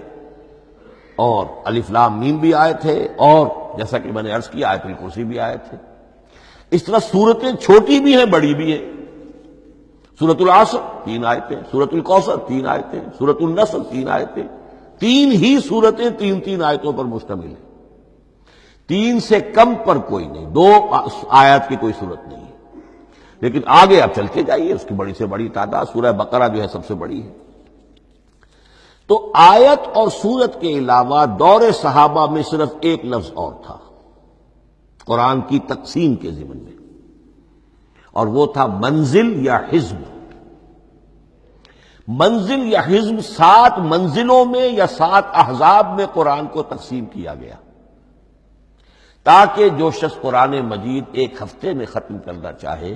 اور الف لام میم بھی آیت ہے، اور جیسا کہ میں نے عرض کیا آیت الکرسی بھی آیت ہے. اس طرح سورتیں چھوٹی بھی ہیں بڑی بھی ہیں. سورۃ العصر 3 آیتیں، سورۃ الکوثر 3 آیتیں، سورۃ النصر 3 آیتیں. 3 ہی سورتیں 3 آیتوں پر مشتمل ہیں. 3 سے کم پر کوئی نہیں، 2 آیات کی کوئی صورت نہیں ہے. لیکن آگے آپ چلتے جائیے، اس کی بڑی سے بڑی تعداد سورہ بقرہ جو ہے سب سے بڑی ہے. تو آیت اور سورت کے علاوہ دور صحابہ میں صرف ایک لفظ اور تھا قرآن کی تقسیم کے ضمن میں، اور وہ تھا منزل یا حزب. منزل یا حزب 7 منزلوں میں یا 7 احزاب میں قرآن کو تقسیم کیا گیا، تاکہ جو شخص قرآن مجید ایک ہفتے میں ختم کرنا چاہے،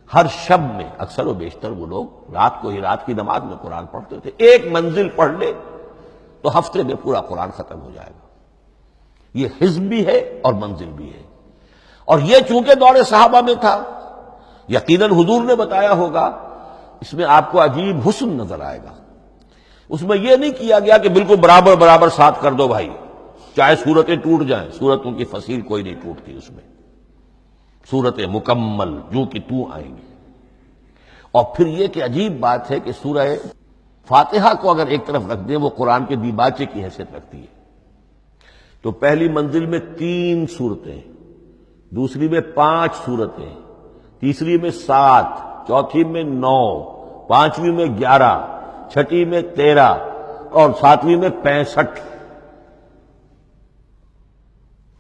ہر شب میں اکثر و بیشتر وہ لوگ رات کو ہی رات کی نماز میں قرآن پڑھتے تھے، ایک منزل پڑھ لے تو ہفتے میں پورا قرآن ختم ہو جائے گا. یہ حزب بھی ہے اور منزل بھی ہے. اور یہ چونکہ دور صحابہ میں تھا، یقیناً حضور نے بتایا ہوگا، اس میں آپ کو عجیب حسن نظر آئے گا. اس میں یہ نہیں کیا گیا کہ بالکل برابر برابر ساتھ کر دو بھائی، چاہے صورتیں ٹوٹ جائیں، صورتوں کی فصیل کوئی نہیں ٹوٹتی. اس میں صورتیں مکمل جو کہ تو آئیں گی. اور پھر یہ کہ عجیب بات ہے کہ سورہ فاتحہ کو اگر ایک طرف رکھ دیں، وہ قرآن کے دیباچے کی حیثیت رکھتی ہے. تو پہلی منزل میں 3 سورتیں، دوسری میں 5 سورتیں، تیسری میں 7، چوتھی میں 9، پانچویں میں 11، چھٹی میں 13، اور 7ویں میں 65.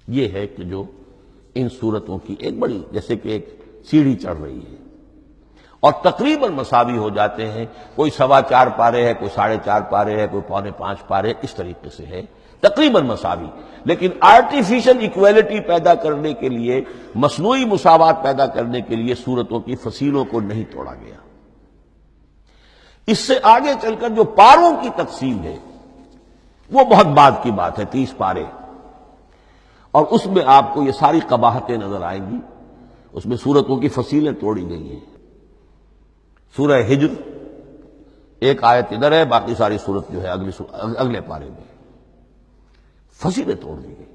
یہ ہے کہ جو ان سورتوں کی ایک بڑی جیسے کہ ایک سیڑھی چڑھ رہی ہے، اور تقریباً مساوی ہو جاتے ہیں. کوئی 4.25 پارے ہے، کوئی 4.5 پارے ہے، کوئی 4.25 پارے، اس طریقے سے ہے تقریباً مساوی. لیکن آرٹیفیشل ایکویلٹی پیدا کرنے کے لیے، مصنوعی مساوات پیدا کرنے کے لیے سورتوں کی فصیلوں کو نہیں توڑا گیا. اس سے آگے چل کر جو پاروں کی تقسیم ہے وہ بہت بعد کی بات ہے، 30 پارے، اور اس میں آپ کو یہ ساری قباحتیں نظر آئیں گی. اس میں سورتوں کی فصیلیں توڑی گئی ہیں. سورہ ہجر ایک آیت ادھر ہے، باقی ساری سورت جو ہے اگلے پارے میں فصیلیں توڑ دی گئی.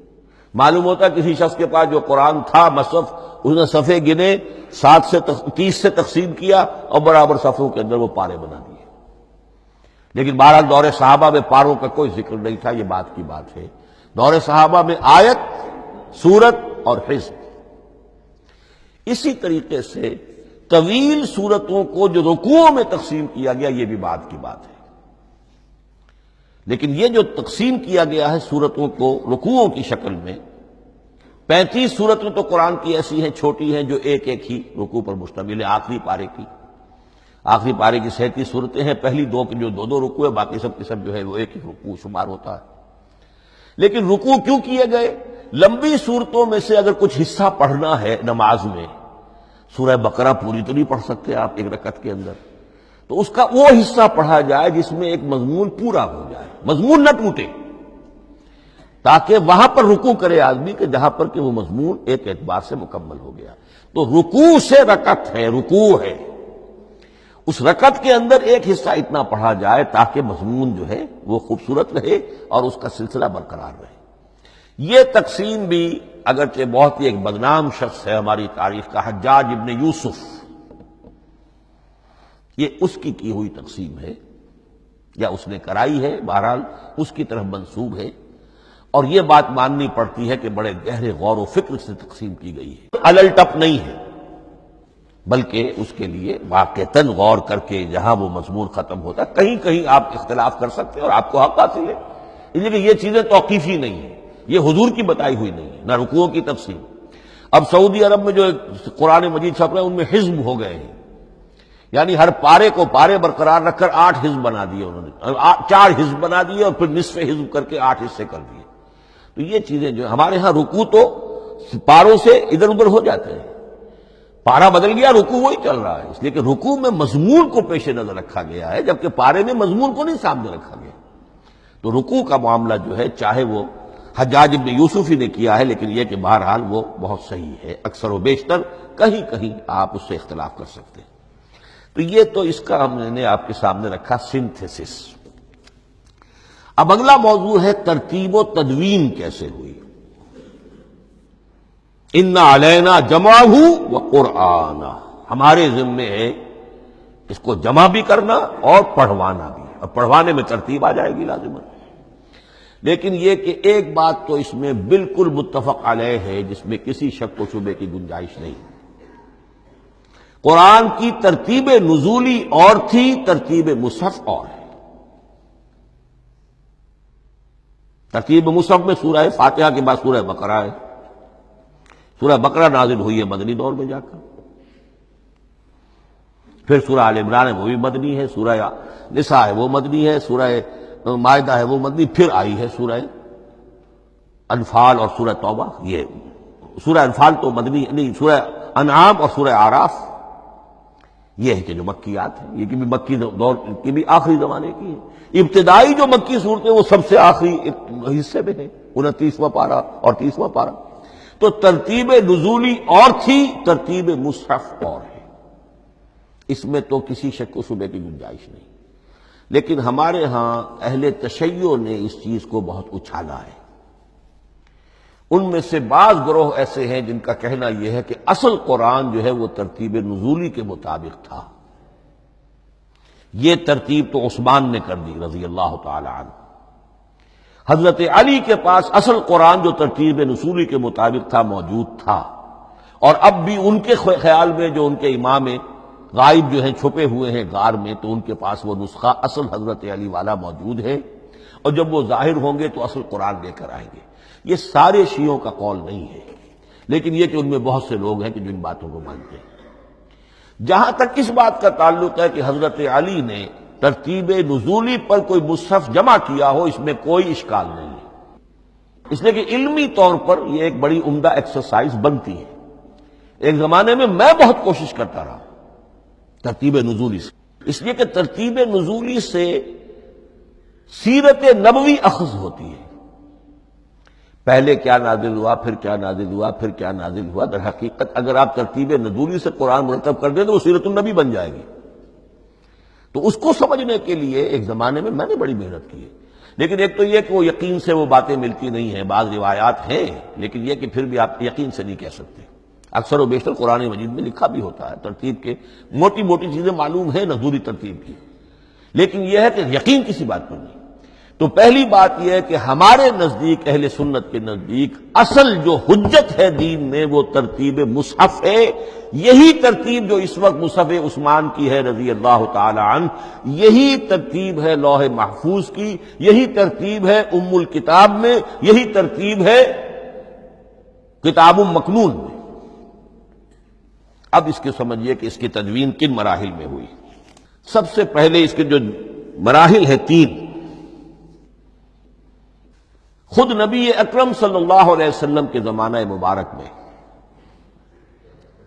معلوم ہوتا ہے کسی شخص کے پاس جو قرآن تھا مصحف، اس نے صفحے گنے، 7 سے 30 سے تقسیم کیا اور برابر صفحوں کے اندر وہ پارے بنا دیے. لیکن بہرحال دور صحابہ میں پاروں کا کوئی ذکر نہیں تھا. یہ بات کی بات ہے، دور صحابہ میں آیت، سورت اور حزب. اسی طریقے سے طویل سورتوں کو جو رکوعوں میں تقسیم کیا گیا، یہ بھی بات کی بات ہے. لیکن یہ جو تقسیم کیا گیا ہے سورتوں کو رکوعوں کی شکل میں، 35 سورتیں تو قرآن کی ایسی ہیں چھوٹی ہیں جو ایک ایک ہی رکوع پر مشتمل ہے. آخری پارے کی 37 سورتیں ہیں، پہلی 2 کی جو 2 رکوع ہے، باقی سب کی سب جو ہے وہ ایک ایک رکوع شمار ہوتا ہے. لیکن رکوع کیوں کیے گئے؟ لمبی صورتوں میں سے اگر کچھ حصہ پڑھنا ہے نماز میں، سورہ بقرہ پوری تو نہیں پڑھ سکتے آپ ایک رکعت کے اندر، تو اس کا وہ حصہ پڑھا جائے جس میں ایک مضمون پورا ہو جائے، مضمون نہ ٹوٹے، تاکہ وہاں پر رکوع کرے آدمی کہ جہاں پر کہ وہ مضمون ایک اعتبار سے مکمل ہو گیا. تو رکوع سے رکعت ہے، رکوع ہے، اس رکعت کے اندر ایک حصہ اتنا پڑھا جائے تاکہ مضمون جو ہے وہ خوبصورت رہے اور اس کا سلسلہ برقرار رہے. یہ تقسیم بھی اگرچہ بہت ہی ایک بدنام شخص ہے ہماری تاریخ کا، حجاج ابن یوسف، یہ اس کی ہوئی تقسیم ہے یا اس نے کرائی ہے، بہرحال اس کی طرف منسوب ہے. اور یہ بات ماننی پڑتی ہے کہ بڑے گہرے غور و فکر سے تقسیم کی گئی ہے، الل ٹپ نہیں ہے، بلکہ اس کے لیے واقعتاً غور کر کے جہاں وہ مضمون ختم ہوتا ہے، کہیں کہیں آپ اختلاف کر سکتے ہیں اور آپ کو حق حاصل ہے، اس لیے کہ یہ چیزیں توقیفی نہیں ہیں، یہ حضور کی بتائی ہوئی نہیں ہے، نہ رکوعوں کی تفصیل۔ اب سعودی عرب میں جو قرآن مجید چھپ رہے ہیں ان میں حزب ہو گئے ہیں، یعنی ہر پارے کو پارے برقرار رکھ کر 8 حزب بنا دیے انہوں نے، 4 حزب بنا دیے اور پھر نصف حزب کر کے 8 حصے کر دیے۔ تو یہ چیزیں جو ہمارے ہاں رکوع تو پاروں سے ادھر ادھر ہو جاتے ہیں، پارا بدل گیا رکوع وہی چل رہا ہے، اس لیے کہ رکوع میں مضمون کو پیش نظر رکھا گیا ہے، جبکہ پارے میں مضمون کو نہیں سامنے رکھا گیا۔ تو رکوع کا معاملہ جو ہے چاہے وہ حجاج بن یوسف ہی نے کیا ہے، لیکن یہ کہ بہرحال وہ بہت صحیح ہے، اکثر و بیشتر کہیں کہیں آپ اس سے اختلاف کر سکتے ہیں۔ تو یہ تو اس کا ہم نے آپ کے سامنے رکھا سنتھیسس۔ اب اگلا موضوع ہے ترتیب و تدوین کیسے ہوئی۔ ان علینا جمعہ و قرآن، ہمارے ذمے ہے اس کو جمع بھی کرنا اور پڑھوانا بھی، اور پڑھوانے میں ترتیب آ جائے گی لازماً۔ لیکن یہ کہ ایک بات تو اس میں بالکل متفق علیہ ہے، جس میں کسی شک و شبے کی گنجائش نہیں، قرآن کی ترتیب نزولی اور تھی، ترتیب مصحف اور ہے۔ ترتیب مصحف میں سورہ فاتحہ کے بعد سورہ بقرہ ہے، سورہ بقرہ نازل ہوئی ہے مدنی دور میں جا کر، پھر سورہ آل عمران ہے وہ بھی مدنی ہے، سورہ نساء ہے وہ مدنی ہے، سورہ مائدہ ہے وہ مدنی، پھر آئی ہے سورہ انفال اور سورہ توبہ۔ یہ سورہ انفال تو مدنی نہیں، سورہ انعام اور سورہ اعراف یہ ہے کہ جو مکیات ہیں، یہ کہ بھی مکی دور کی بھی آخری زمانے کی ہے۔ ابتدائی جو مکی صورتیں وہ سب سے آخری حصے میں ہیں، 29واں پارہ اور 30واں پارہ۔ تو ترتیب نزولی اور تھی، ترتیب مصحف اور ہے، اس میں تو کسی شک و شبے کی گنجائش نہیں۔ لیکن ہمارے ہاں اہل تشیع نے اس چیز کو بہت اچھالا ہے۔ ان میں سے بعض گروہ ایسے ہیں جن کا کہنا یہ ہے کہ اصل قرآن جو ہے وہ ترتیب نزولی کے مطابق تھا، یہ ترتیب تو عثمان نے کر دی رضی اللہ تعالی عنہ۔ حضرت علی کے پاس اصل قرآن جو ترتیب نزولی کے مطابق تھا موجود تھا، اور اب بھی ان کے خیال میں جو ان کے امام غائب جو ہیں چھپے ہوئے ہیں غار میں، تو ان کے پاس وہ نسخہ اصل حضرت علی والا موجود ہے، اور جب وہ ظاہر ہوں گے تو اصل قرآن لے کر آئیں گے۔ یہ سارے شیعوں کا قول نہیں ہے، لیکن یہ کہ ان میں بہت سے لوگ ہیں کہ جو ان باتوں کو مانتے ہیں۔ جہاں تک اس بات کا تعلق ہے کہ حضرت علی نے ترتیب نزولی پر کوئی مصحف جمع کیا ہو، اس میں کوئی اشکال نہیں ہے، اس لیے کہ علمی طور پر یہ ایک بڑی عمدہ ایکسرسائز بنتی ہے۔ ایک زمانے میں میں بہت کوشش کرتا رہا ترتیب نزولی سے، اس لیے کہ ترتیب نزولی سے سیرت نبوی اخذ ہوتی ہے، پہلے کیا نازل ہوا، پھر کیا نازل ہوا، پھر کیا نازل ہوا۔ در حقیقت اگر آپ ترتیب نزولی سے قرآن مرتب کر دیں تو وہ سیرت النبی بن جائے گی۔ تو اس کو سمجھنے کے لیے ایک زمانے میں نے بڑی محنت کی ہے، لیکن ایک تو یہ کہ وہ یقین سے وہ باتیں ملتی نہیں ہیں، بعض روایات ہیں، لیکن یہ کہ پھر بھی آپ یقین سے نہیں کہہ سکتے۔ اکثر و بیشتر قرآن مجید میں لکھا بھی ہوتا ہے، ترتیب کے موٹی موٹی چیزیں معلوم ہیں نزولی ترتیب کی، لیکن یہ ہے کہ یقین کسی بات پر نہیں۔ تو پہلی بات یہ ہے کہ ہمارے نزدیک، اہل سنت کے نزدیک، اصل جو حجت ہے دین میں وہ ترتیب مصحف ہے۔ یہی ترتیب جو اس وقت مصحف عثمان کی ہے رضی اللہ تعالی عنہ، یہی ترتیب ہے لوح محفوظ کی، یہی ترتیب ہے ام الکتاب میں، یہی ترتیب ہے کتاب مکنون میں۔ اب اس کے سمجھیے کہ اس کی تدوین کن مراحل میں ہوئی۔ سب سے پہلے اس کے جو مراحل ہیں 3، خود نبی اکرم صلی اللہ علیہ وسلم کے زمانہ مبارک میں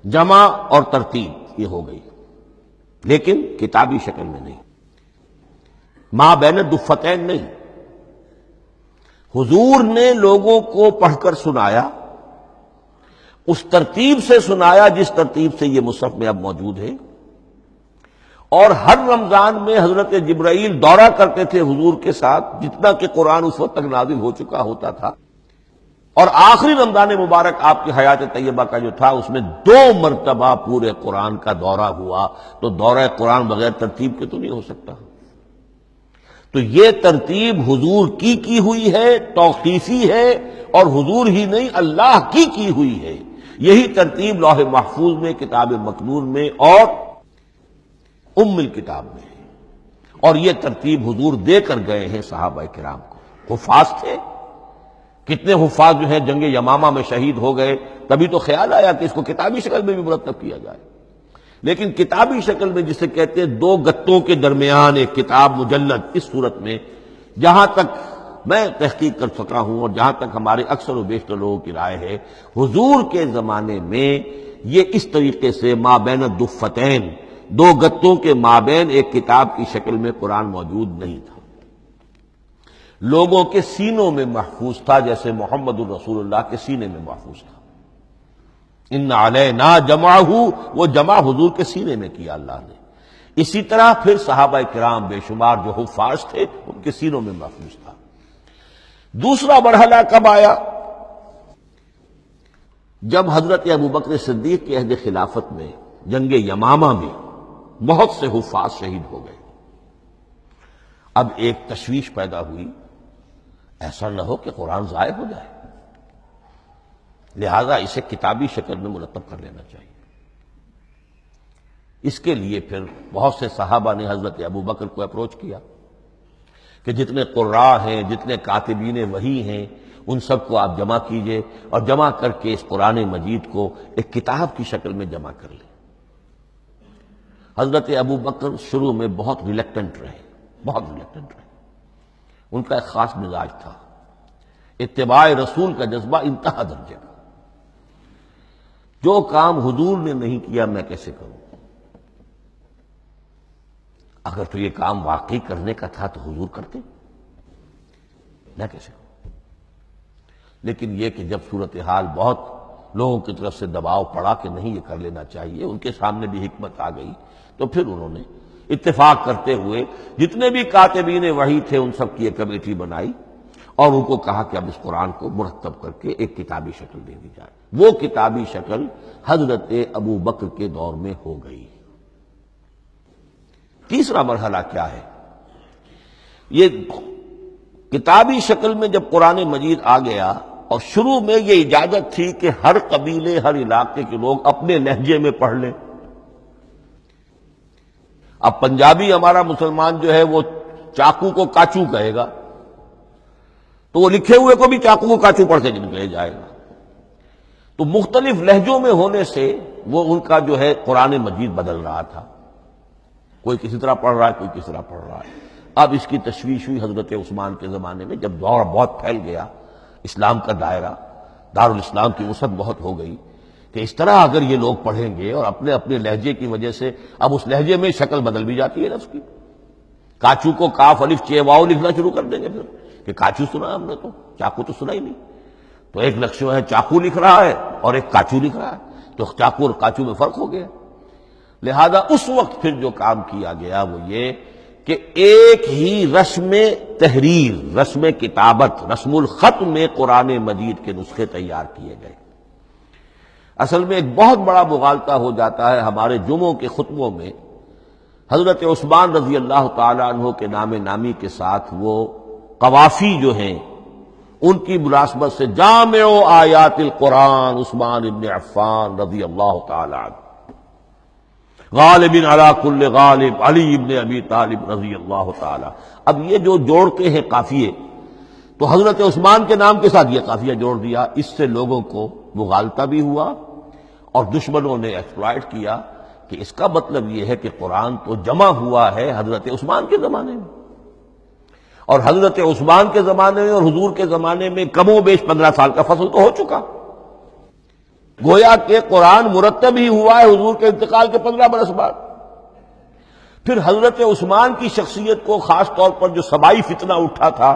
جمع اور ترتیب یہ ہو گئی، لیکن کتابی شکل میں نہیں، ما بین الدفتین نہیں۔ حضور نے لوگوں کو پڑھ کر سنایا، اس ترتیب سے سنایا جس ترتیب سے یہ مصحف میں اب موجود ہے، اور ہر رمضان میں حضرت جبرائیل دورہ کرتے تھے حضور کے ساتھ، جتنا کہ قرآن اس وقت تک نازل ہو چکا ہوتا تھا، اور آخری رمضان مبارک آپ کی حیات طیبہ کا جو تھا اس میں 2 مرتبہ پورے قرآن کا دورہ ہوا، تو دورہ قرآن بغیر ترتیب کے تو نہیں ہو سکتا۔ تو یہ ترتیب حضور کی ہوئی ہے، توقیفی ہے، اور حضور ہی نہیں اللہ کی ہوئی ہے۔ یہی ترتیب لوح محفوظ میں، کتاب مکنون میں اور ام الکتاب میں ہے، اور یہ ترتیب حضور دے کر گئے ہیں صحابہ کرام کو۔ حفاظ تھے، کتنے حفاظ جو ہیں جنگ یمامہ میں شہید ہو گئے، تبھی تو خیال آیا کہ اس کو کتابی شکل میں بھی مرتب کیا جائے، لیکن کتابی شکل میں جسے کہتے ہیں دو گتوں کے درمیان ایک کتاب مجلد، اس صورت میں جہاں تک میں تحقیق کر سکا ہوں اور جہاں تک ہمارے اکثر و بیشتر لوگوں کی رائے ہے، حضور کے زمانے میں یہ اس طریقے سے ما بین الدفتین، دو گتوں کے مابین ایک کتاب کی شکل میں قرآن موجود نہیں تھا، لوگوں کے سینوں میں محفوظ تھا، جیسے محمد الرسول اللہ کے سینے میں محفوظ تھا۔ ان علینا جمعہ، وہ جمع حضور کے سینے میں کیا اللہ نے۔ اسی طرح پھر صحابہ کرام بے شمار جو حفاظ تھے ان کے سینوں میں محفوظ تھا۔ دوسرا مرحلہ کب آیا؟ جب حضرت ابوبکر صدیق کے عہد خلافت میں جنگ یمامہ میں بہت سے حفاظ شہید ہو گئے۔ اب ایک تشویش پیدا ہوئی، ایسا نہ ہو کہ قرآن ضائع ہو جائے، لہذا اسے کتابی شکل میں مرتب کر لینا چاہیے۔ اس کے لیے پھر بہت سے صحابہ نے حضرت ابوبکر کو اپروچ کیا کہ جتنے قراء ہیں، جتنے کاتبین وحی ہیں، ان سب کو آپ جمع کیجئے اور جمع کر کے اس قرآن مجید کو ایک کتاب کی شکل میں جمع کر لیں۔ حضرت ابوبکر شروع میں بہت ریلیکٹنٹ رہے، ان کا ایک خاص مزاج تھا، اتباع رسول کا جذبہ انتہا درجے کا۔ جو کام حضور نے نہیں کیا میں کیسے کروں؟ اگر تو یہ کام واقعی کرنے کا تھا تو حضور کرتے، میں کیسے کروں؟ لیکن یہ کہ جب صورتحال بہت لوگوں کی طرف سے دباؤ پڑا کہ نہیں یہ کر لینا چاہیے، ان کے سامنے بھی حکمت آ گئی، تو پھر انہوں نے اتفاق کرتے ہوئے جتنے بھی کاتبین وحی تھے ان سب کی ایک کمیٹی بنائی اور ان کو کہا کہ اب اس قرآن کو مرتب کر کے ایک کتابی شکل دے دی جائے۔ وہ کتابی شکل حضرت ابوبکر کے دور میں ہو گئی۔ تیسرا مرحلہ کیا ہے؟ یہ کتابی شکل میں جب قرآن مجید آ گیا اور شروع میں یہ اجازت تھی کہ ہر قبیلے، ہر علاقے کے لوگ اپنے لہجے میں پڑھ لیں۔ اب پنجابی ہمارا مسلمان جو ہے وہ چاقو کو کاچو کہے گا تو وہ لکھے ہوئے کو بھی چاقو کو کاچو پڑھ کے نکلے جائے گا۔ تو مختلف لہجوں میں ہونے سے وہ ان کا جو ہے قرآن مجید بدل رہا تھا، کوئی کسی طرح پڑھ رہا ہے، کوئی کس طرح پڑھ رہا ہے۔ اب اس کی تشویش ہوئی حضرت عثمان کے زمانے میں، جب دور بہت پھیل گیا، اسلام کا دائرہ، دارالاسلام کی وسعت بہت ہو گئی کہ اس طرح اگر یہ لوگ پڑھیں گے اور اپنے اپنے لہجے کی وجہ سے اب اس لہجے میں شکل بدل بھی جاتی ہے لفظ کی۔ کاچو کو کاف الف چے واو لکھنا شروع کر دیں گے پھر کہ کاچو سنا ہم نے، تو چاقو تو سنا ہی نہیں۔ تو ایک نقشہ ہے چاقو لکھ رہا ہے اور ایک کاچو لکھ رہا ہے، تو چاقو اور کاچو میں فرق ہو گیا۔ لہذا اس وقت پھر جو کام کیا گیا وہ یہ کہ ایک ہی رسم تحریر، رسم کتابت، رسم الخط میں قرآن مجید کے نسخے تیار کیے گئے۔ اصل میں ایک بہت بڑا مغالطہ ہو جاتا ہے ہمارے جمعوں کے خطبوں میں، حضرت عثمان رضی اللہ تعالی عنہ کے نام نامی کے ساتھ وہ قوافی جو ہیں ان کی مناسبت سے جامع آیات القرآن عثمان ابن عفان رضی اللہ تعالی عنہ، غالب علی کل غالب علی ابن ابی طالب رضی اللہ تعالی۔ اب یہ جو جوڑتے ہیں قافیے، تو حضرت عثمان کے نام کے ساتھ یہ قافیہ جوڑ دیا، اس سے لوگوں کو مغالطہ بھی ہوا اور دشمنوں نے ایکسپلائٹ کیا کہ اس کا مطلب یہ ہے کہ قرآن تو جمع ہوا ہے حضرت عثمان کے زمانے میں، اور حضرت عثمان کے زمانے میں اور حضور کے زمانے میں کم و بیش 15 سال کا فصل تو ہو چکا، گویا کہ قرآن مرتب ہی ہوا ہے حضور کے انتقال کے 15 برس بعد۔ پھر حضرت عثمان کی شخصیت کو خاص طور پر جو سبائی فتنہ اٹھا تھا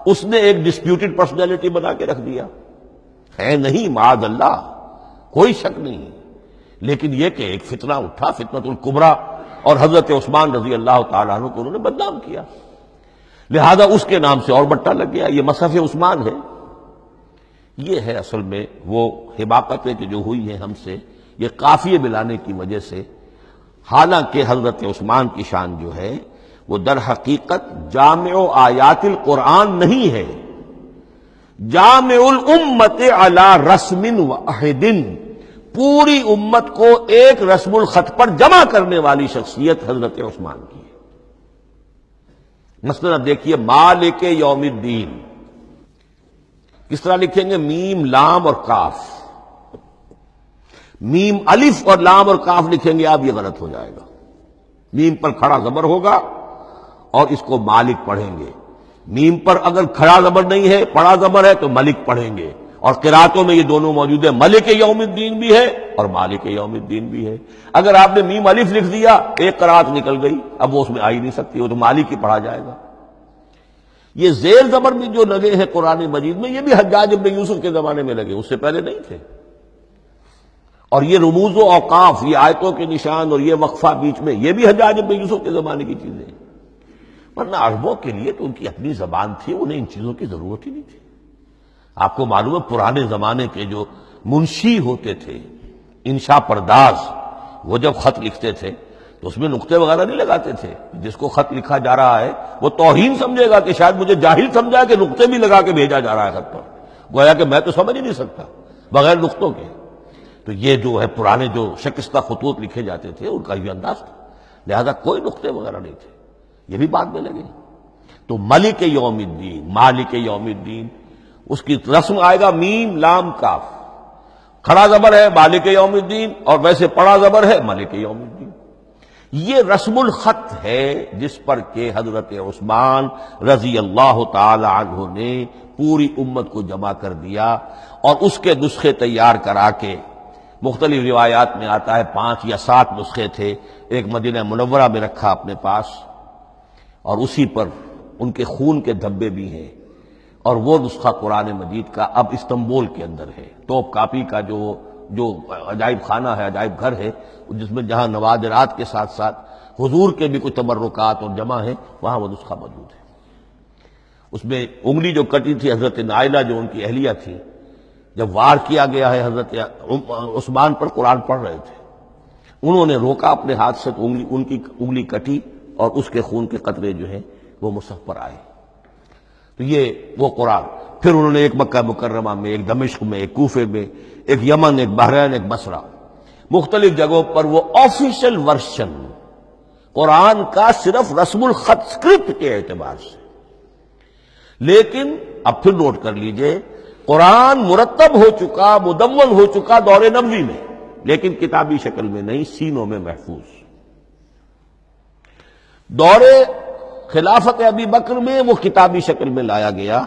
اس نے ایک ڈسپیوٹڈ پرسنالٹی بنا کے رکھ دیا ہے، نہیں معاذ اللہ، کوئی شک نہیں، لیکن یہ کہ ایک فتنہ اٹھا، فتنۃ الکبریٰ، اور حضرت عثمان رضی اللہ تعالیٰ عنہ کو انہوں نے بدنام کیا، لہذا اس کے نام سے اور بٹا لگ گیا، یہ مصحف عثمان ہے۔ یہ ہے اصل میں وہ حماقتیں کہ جو ہوئی ہیں ہم سے، یہ قافیے ملانے کی وجہ سے، حالانکہ حضرت عثمان کی شان جو ہے وہ در حقیقت جامع آیات القرآن نہیں ہے، جامع الامت علی رسم واحد، پوری امت کو ایک رسم الخط پر جمع کرنے والی شخصیت حضرت عثمان کی ہے۔ مثلا دیکھیے مالک یوم الدین کس طرح لکھیں گے؟ میم لام اور کاف، میم الف اور لام اور کاف لکھیں گے آپ، یہ غلط ہو جائے گا۔ میم پر کھڑا زبر ہوگا اور اس کو مالک پڑھیں گے، میم پر اگر کھڑا زبر نہیں ہے پڑا زبر ہے تو ملک پڑھیں گے، اور قراتوں میں یہ دونوں موجود ہے، ملک یوم الدین بھی ہے اور مالک یوم الدین بھی ہے۔ اگر آپ نے میم الف لکھ دیا ایک قرات نکل گئی، اب وہ اس میں آ ہی نہیں سکتی، وہ تو مالک ہی پڑھا جائے گا۔ یہ زیر زبر بھی جو لگے ہیں قرآن مجید میں، یہ بھی حجاج ابن یوسف کے زمانے میں لگے، اس سے پہلے نہیں تھے۔ اور یہ رموز و اوقاف، یہ آیتوں کے نشان اور یہ وقفہ بیچ میں، یہ بھی حجاج ابن یوسف کے زمانے کی چیزیں ہیں۔ ورنہ عربوں کے لیے تو ان کی اپنی زبان تھی، انہیں ان چیزوں کی ضرورت ہی نہیں تھی۔ آپ کو معلوم ہے پرانے زمانے کے جو منشی ہوتے تھے، انشا پرداز، وہ جب خط لکھتے تھے تو اس میں نقطے وغیرہ نہیں لگاتے تھے۔ جس کو خط لکھا جا رہا ہے وہ توہین سمجھے گا کہ شاید مجھے جاہل سمجھا کہ نقطے بھی لگا کے بھیجا جا رہا ہے خط پر، گویا کہ میں تو سمجھ ہی نہیں سکتا بغیر نقطوں کے۔ تو یہ جو ہے پرانے جو شکستہ خطوط لکھے جاتے تھے ان کا یہ انداز تھا، لہذا کوئی نقطے وغیرہ نہیں تھے، یہ بھی بعد میں لگے۔ تو ملک یوم الدین، مالک یوم الدین، اس کی رسم آئے گا میم لام کاف، کھڑا زبر ہے مالک یوم الدین اور ویسے پڑا زبر ہے ملک یوم الدین۔ یہ رسم الخط ہے جس پر کہ حضرت عثمان رضی اللہ تعالی عنہ نے پوری امت کو جمع کر دیا، اور اس کے نسخے تیار کرا کے، مختلف روایات میں آتا ہے 5 یا 7 نسخے تھے، ایک مدینہ منورہ میں رکھا اپنے پاس، اور اسی پر ان کے خون کے دھبے بھی ہیں، اور وہ نسخہ قرآن مجید کا اب استنبول کے اندر ہے، ٹاپ کاپی کا جو عجائب خانہ ہے، عجائب گھر ہے، جس میں جہاں نوادرات کے ساتھ ساتھ حضور کے بھی کچھ تبرکات اور جمع ہیں، وہاں وہ نسخہ موجود ہے۔ اس میں انگلی جو کٹی تھی حضرت نائلہ جو ان کی اہلیہ تھی، جب وار کیا گیا ہے حضرت عثمان پر، قرآن پڑھ رہے تھے، انہوں نے روکا اپنے ہاتھ سے تو ان کی انگلی کٹی اور اس کے خون کے قطرے جو ہیں وہ مصحف پر آئے۔ تو یہ وہ قرآن، پھر انہوں نے ایک مکہ مکرمہ میں، ایک دمشق میں، ایک کوفے میں، ایک یمن، ایک بحرین، ایک بصرہ، مختلف جگہوں پر وہ آفیشل ورشن قرآن کا صرف رسم الخط اسکرپٹ کے اعتبار سے۔ لیکن اب پھر نوٹ کر لیجئے، قرآن مرتب ہو چکا، مدون ہو چکا دور نبوی میں، لیکن کتابی شکل میں نہیں، سینوں میں محفوظ۔ دور خلافت ابی بکر میں وہ کتابی شکل میں لایا گیا،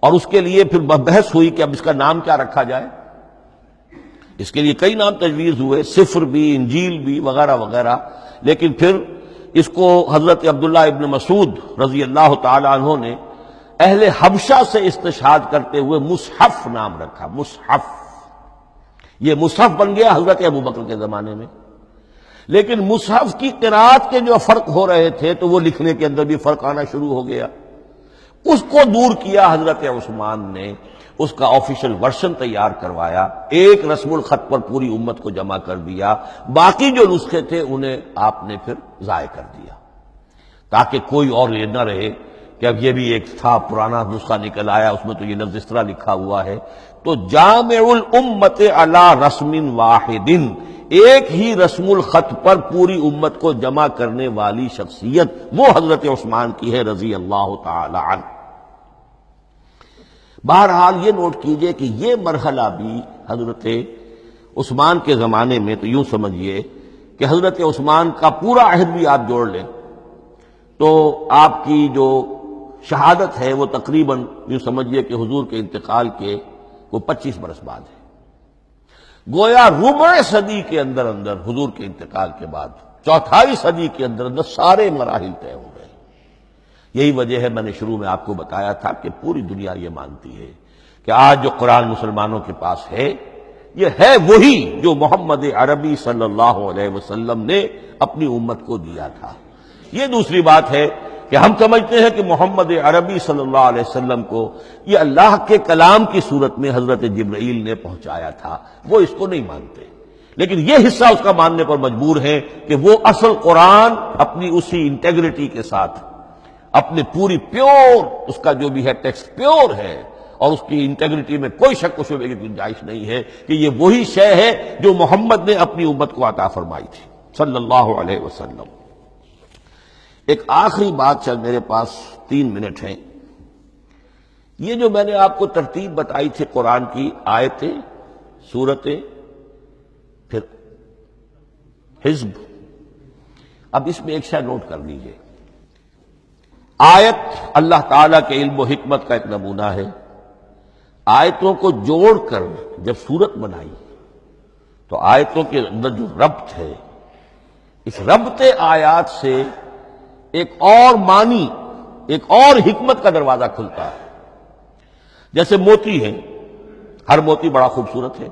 اور اس کے لیے پھر بحث ہوئی کہ اب اس کا نام کیا رکھا جائے۔ اس کے لیے کئی نام تجویز ہوئے، سفر بھی، انجیل بھی، وغیرہ وغیرہ، لیکن پھر اس کو حضرت عبداللہ ابن مسعود رضی اللہ تعالی عنہ نے اہل حبشہ سے استشہاد کرتے ہوئے مصحف نام رکھا، مصحف۔ یہ مصحف بن گیا حضرت ابوبکر کے زمانے میں، لیکن مصحف کی قرات کے جو فرق ہو رہے تھے تو وہ لکھنے کے اندر بھی فرق آنا شروع ہو گیا، اس کو دور کیا حضرت عثمان نے، اس کا آفیشل ورژن تیار کروایا، ایک رسم الخط پر پوری امت کو جمع کر دیا، باقی جو نسخے تھے انہیں آپ نے پھر ضائع کر دیا، تاکہ کوئی اور یہ نہ رہے کہ اب یہ بھی ایک تھا پرانا نسخہ نکل آیا، اس میں تو یہ لفظ اس طرح لکھا ہوا ہے۔ تو جامع الامت علی رسم واحد، ایک ہی رسم الخط پر پوری امت کو جمع کرنے والی شخصیت وہ حضرت عثمان کی ہے رضی اللہ تعالی عنہ۔ بہرحال یہ نوٹ کیجئے کہ یہ مرحلہ بھی حضرت عثمان کے زمانے میں، تو یوں سمجھیے کہ حضرت عثمان کا پورا عہد بھی آپ جوڑ لیں تو آپ کی جو شہادت ہے وہ تقریباً یوں سمجھیے کہ حضور کے انتقال کے وہ 25 برس بعد ہے، گویا ربع صدی کے اندر اندر حضور کے انتقال کے بعد، چوتھائی صدی کے اندر اندر سارے مراحل طے ہو گئے۔ یہی وجہ ہے میں نے شروع میں آپ کو بتایا تھا کہ پوری دنیا یہ مانتی ہے کہ آج جو قرآن مسلمانوں کے پاس ہے یہ ہے وہی جو محمد عربی صلی اللہ علیہ وسلم نے اپنی امت کو دیا تھا۔ یہ دوسری بات ہے کہ ہم سمجھتے ہیں کہ محمد عربی صلی اللہ علیہ وسلم کو یہ اللہ کے کلام کی صورت میں حضرت جبرائیل نے پہنچایا تھا، وہ اس کو نہیں مانتے، لیکن یہ حصہ اس کا ماننے پر مجبور ہے کہ وہ اصل قرآن اپنی اسی انٹیگریٹی کے ساتھ، اپنے پوری پیور، اس کا جو بھی ہے ٹیکسٹ پیور ہے، اور اس کی انٹیگریٹی میں کوئی شک و شبہ کی گنجائش نہیں ہے کہ یہ وہی شے ہے جو محمد نے اپنی امت کو عطا فرمائی تھی صلی اللہ علیہ وسلم۔ ایک آخری بات، چل میرے پاس 3 منٹ ہیں، یہ جو میں نے آپ کو ترتیب بتائی تھی قرآن کی، آیتیں، سورتیں، پھر حزب، اب اس میں ایک شے نوٹ کر لیجئے۔ آیت اللہ تعالی کے علم و حکمت کا ایک نمونہ ہے۔ آیتوں کو جوڑ کر جب سورت بنائی تو آیتوں کے اندر جو ربط ہے، اس ربط آیات سے ایک اور معنی، ایک اور حکمت کا دروازہ کھلتا ہے۔ جیسے موتی ہے، ہر موتی بڑا خوبصورت ہے،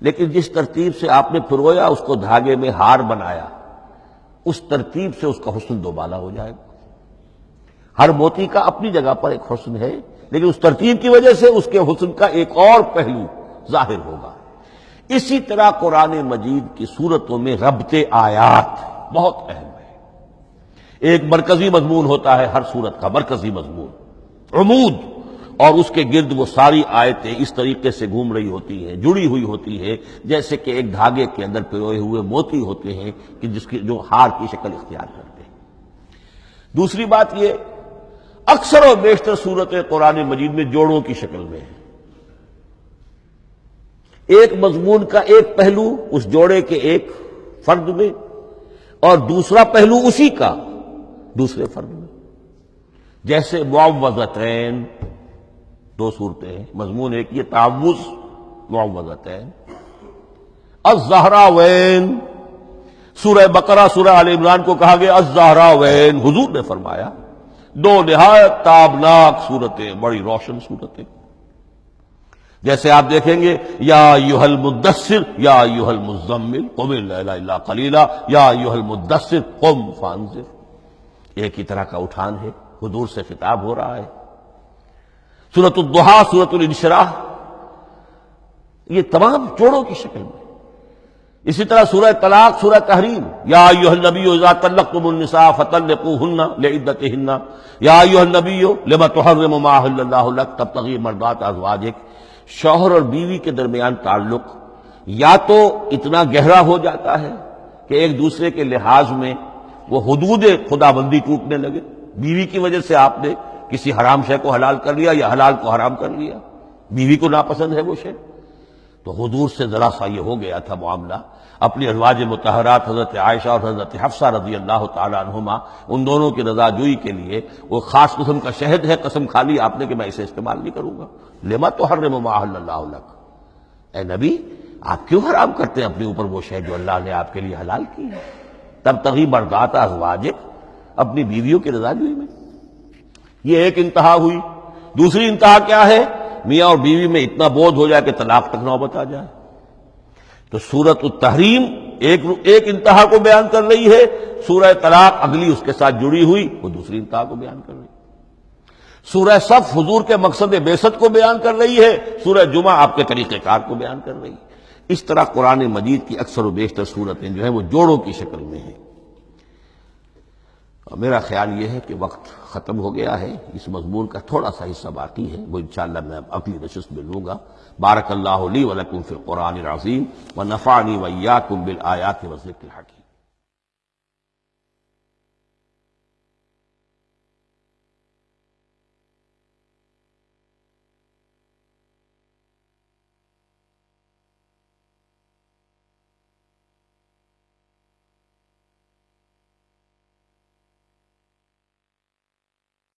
لیکن جس ترتیب سے آپ نے پرویا، اس کو دھاگے میں ہار بنایا، اس ترتیب سے اس کا حسن دوبالا ہو جائے گا۔ ہر موتی کا اپنی جگہ پر ایک حسن ہے، لیکن اس ترتیب کی وجہ سے اس کے حسن کا ایک اور پہلو ظاہر ہوگا۔ اسی طرح قرآن مجید کی صورتوں میں ربط آیات بہت اہم ہے۔ ایک مرکزی مضمون ہوتا ہے ہر صورت کا، مرکزی مضمون، عمود، اور اس کے گرد وہ ساری آیتیں اس طریقے سے گھوم رہی ہوتی ہیں، جڑی ہوئی ہوتی ہیں، جیسے کہ ایک دھاگے کے اندر پروئے ہوئے موتی ہوتے ہیں کہ جس کی جو ہار کی شکل اختیار کرتے ہیں۔ دوسری بات یہ، اکثر و بیشتر صورتیں قرآن مجید میں جوڑوں کی شکل میں ہیں۔ ایک مضمون کا ایک پہلو اس جوڑے کے ایک فرد میں، اور دوسرا پہلو اسی کا دوسرے فرد میں۔ جیسے معوذتین، 2 صورتیں ہیں، مضمون ایک یہ تعوذ، معوذتین۔ الزہراوین، سورہ بقرہ، سورہ آل عمران کو کہا گیا الزہراوین، حضور نے فرمایا 2 نہایت تابناک صورتیں، بڑی روشن صورتیں۔ جیسے آپ دیکھیں گے یا ایھا المدثر یا ایھا المزمل قم اللیل الا قلیلا یا ایھا المدثر قم فانذر، ایک ہی طرح کا اٹھان ہے، حضور سے خطاب ہو رہا ہے۔ سورۃ الضحیٰ، سورۃ الانشراح، یہ تمام جوڑوں کی شکل میں۔ اسی طرح سورہ طلاق، سورہ تحریم، یا ایھا النبی اذا طلقتم النساء فطلقوہن لعدتہن یا ایھا النبی لم تحرم ما احل اللہ لک تبتغی مرضات ازواجک۔ شوہر اور بیوی کے درمیان تعلق یا تو اتنا گہرا ہو جاتا ہے کہ ایک دوسرے کے لحاظ میں وہ حدود خدابندی ٹوٹنے لگے، بیوی کی وجہ سے آپ نے کسی حرام شے کو حلال کر لیا یا حلال کو حرام کر لیا، بیوی کو ناپسند ہے وہ شے، تو حضور سے ذرا سا یہ ہو گیا تھا معاملہ۔ اپنی ازواج مطہرات حضرت عائشہ اور حضرت حفصہ رضی اللہ تعالی عنہما، ان دونوں کی رضا جوئی کے لیے وہ خاص قسم کا شہد ہے، قسم کھا لی آپ نے کہ میں اسے استعمال نہیں کروں گا۔ لما تحرم ما احل اللہ لک، اے نبی آپ کیوں حرام کرتے ہیں اپنے اوپر وہ شے جو اللہ نے آپ کے لیے حلال کی ہے؟ تبتغی مرضات ازواجک، اپنی بیویوں کی رضا جوئی میں۔ یہ ایک انتہا ہوئی۔ دوسری انتہا کیا ہے؟ میاں اور بیوی میں اتنا بودھ ہو جائے کہ طلاق تک نوبت آ جائے۔ تو سورۃ التحریم ایک انتہا کو بیان کر رہی ہے، سورہ طلاق اگلی اس کے ساتھ جڑی ہوئی وہ دوسری انتہا کو بیان کر رہی ہے۔ سورہ صف حضور کے مقصد بعثت کو بیان کر رہی ہے، سورہ جمعہ آپ کے طریقہ کار کو بیان کر رہی ہے۔ اس طرح قرآن مجید کی اکثر و بیشتر صورتیں جو ہیں وہ جوڑوں کی شکل میں ہیں۔ میرا خیال یہ ہے کہ وقت ختم ہو گیا ہے، اس مضمون کا تھوڑا سا حصہ باقی ہے، وہ انشاءاللہ میں اگلی نشست میں لوں گا۔ بارک اللہ لی ولکم فی القرآن العظیم ونفعنی وإیاکم بالآیات والذکر الحکیم۔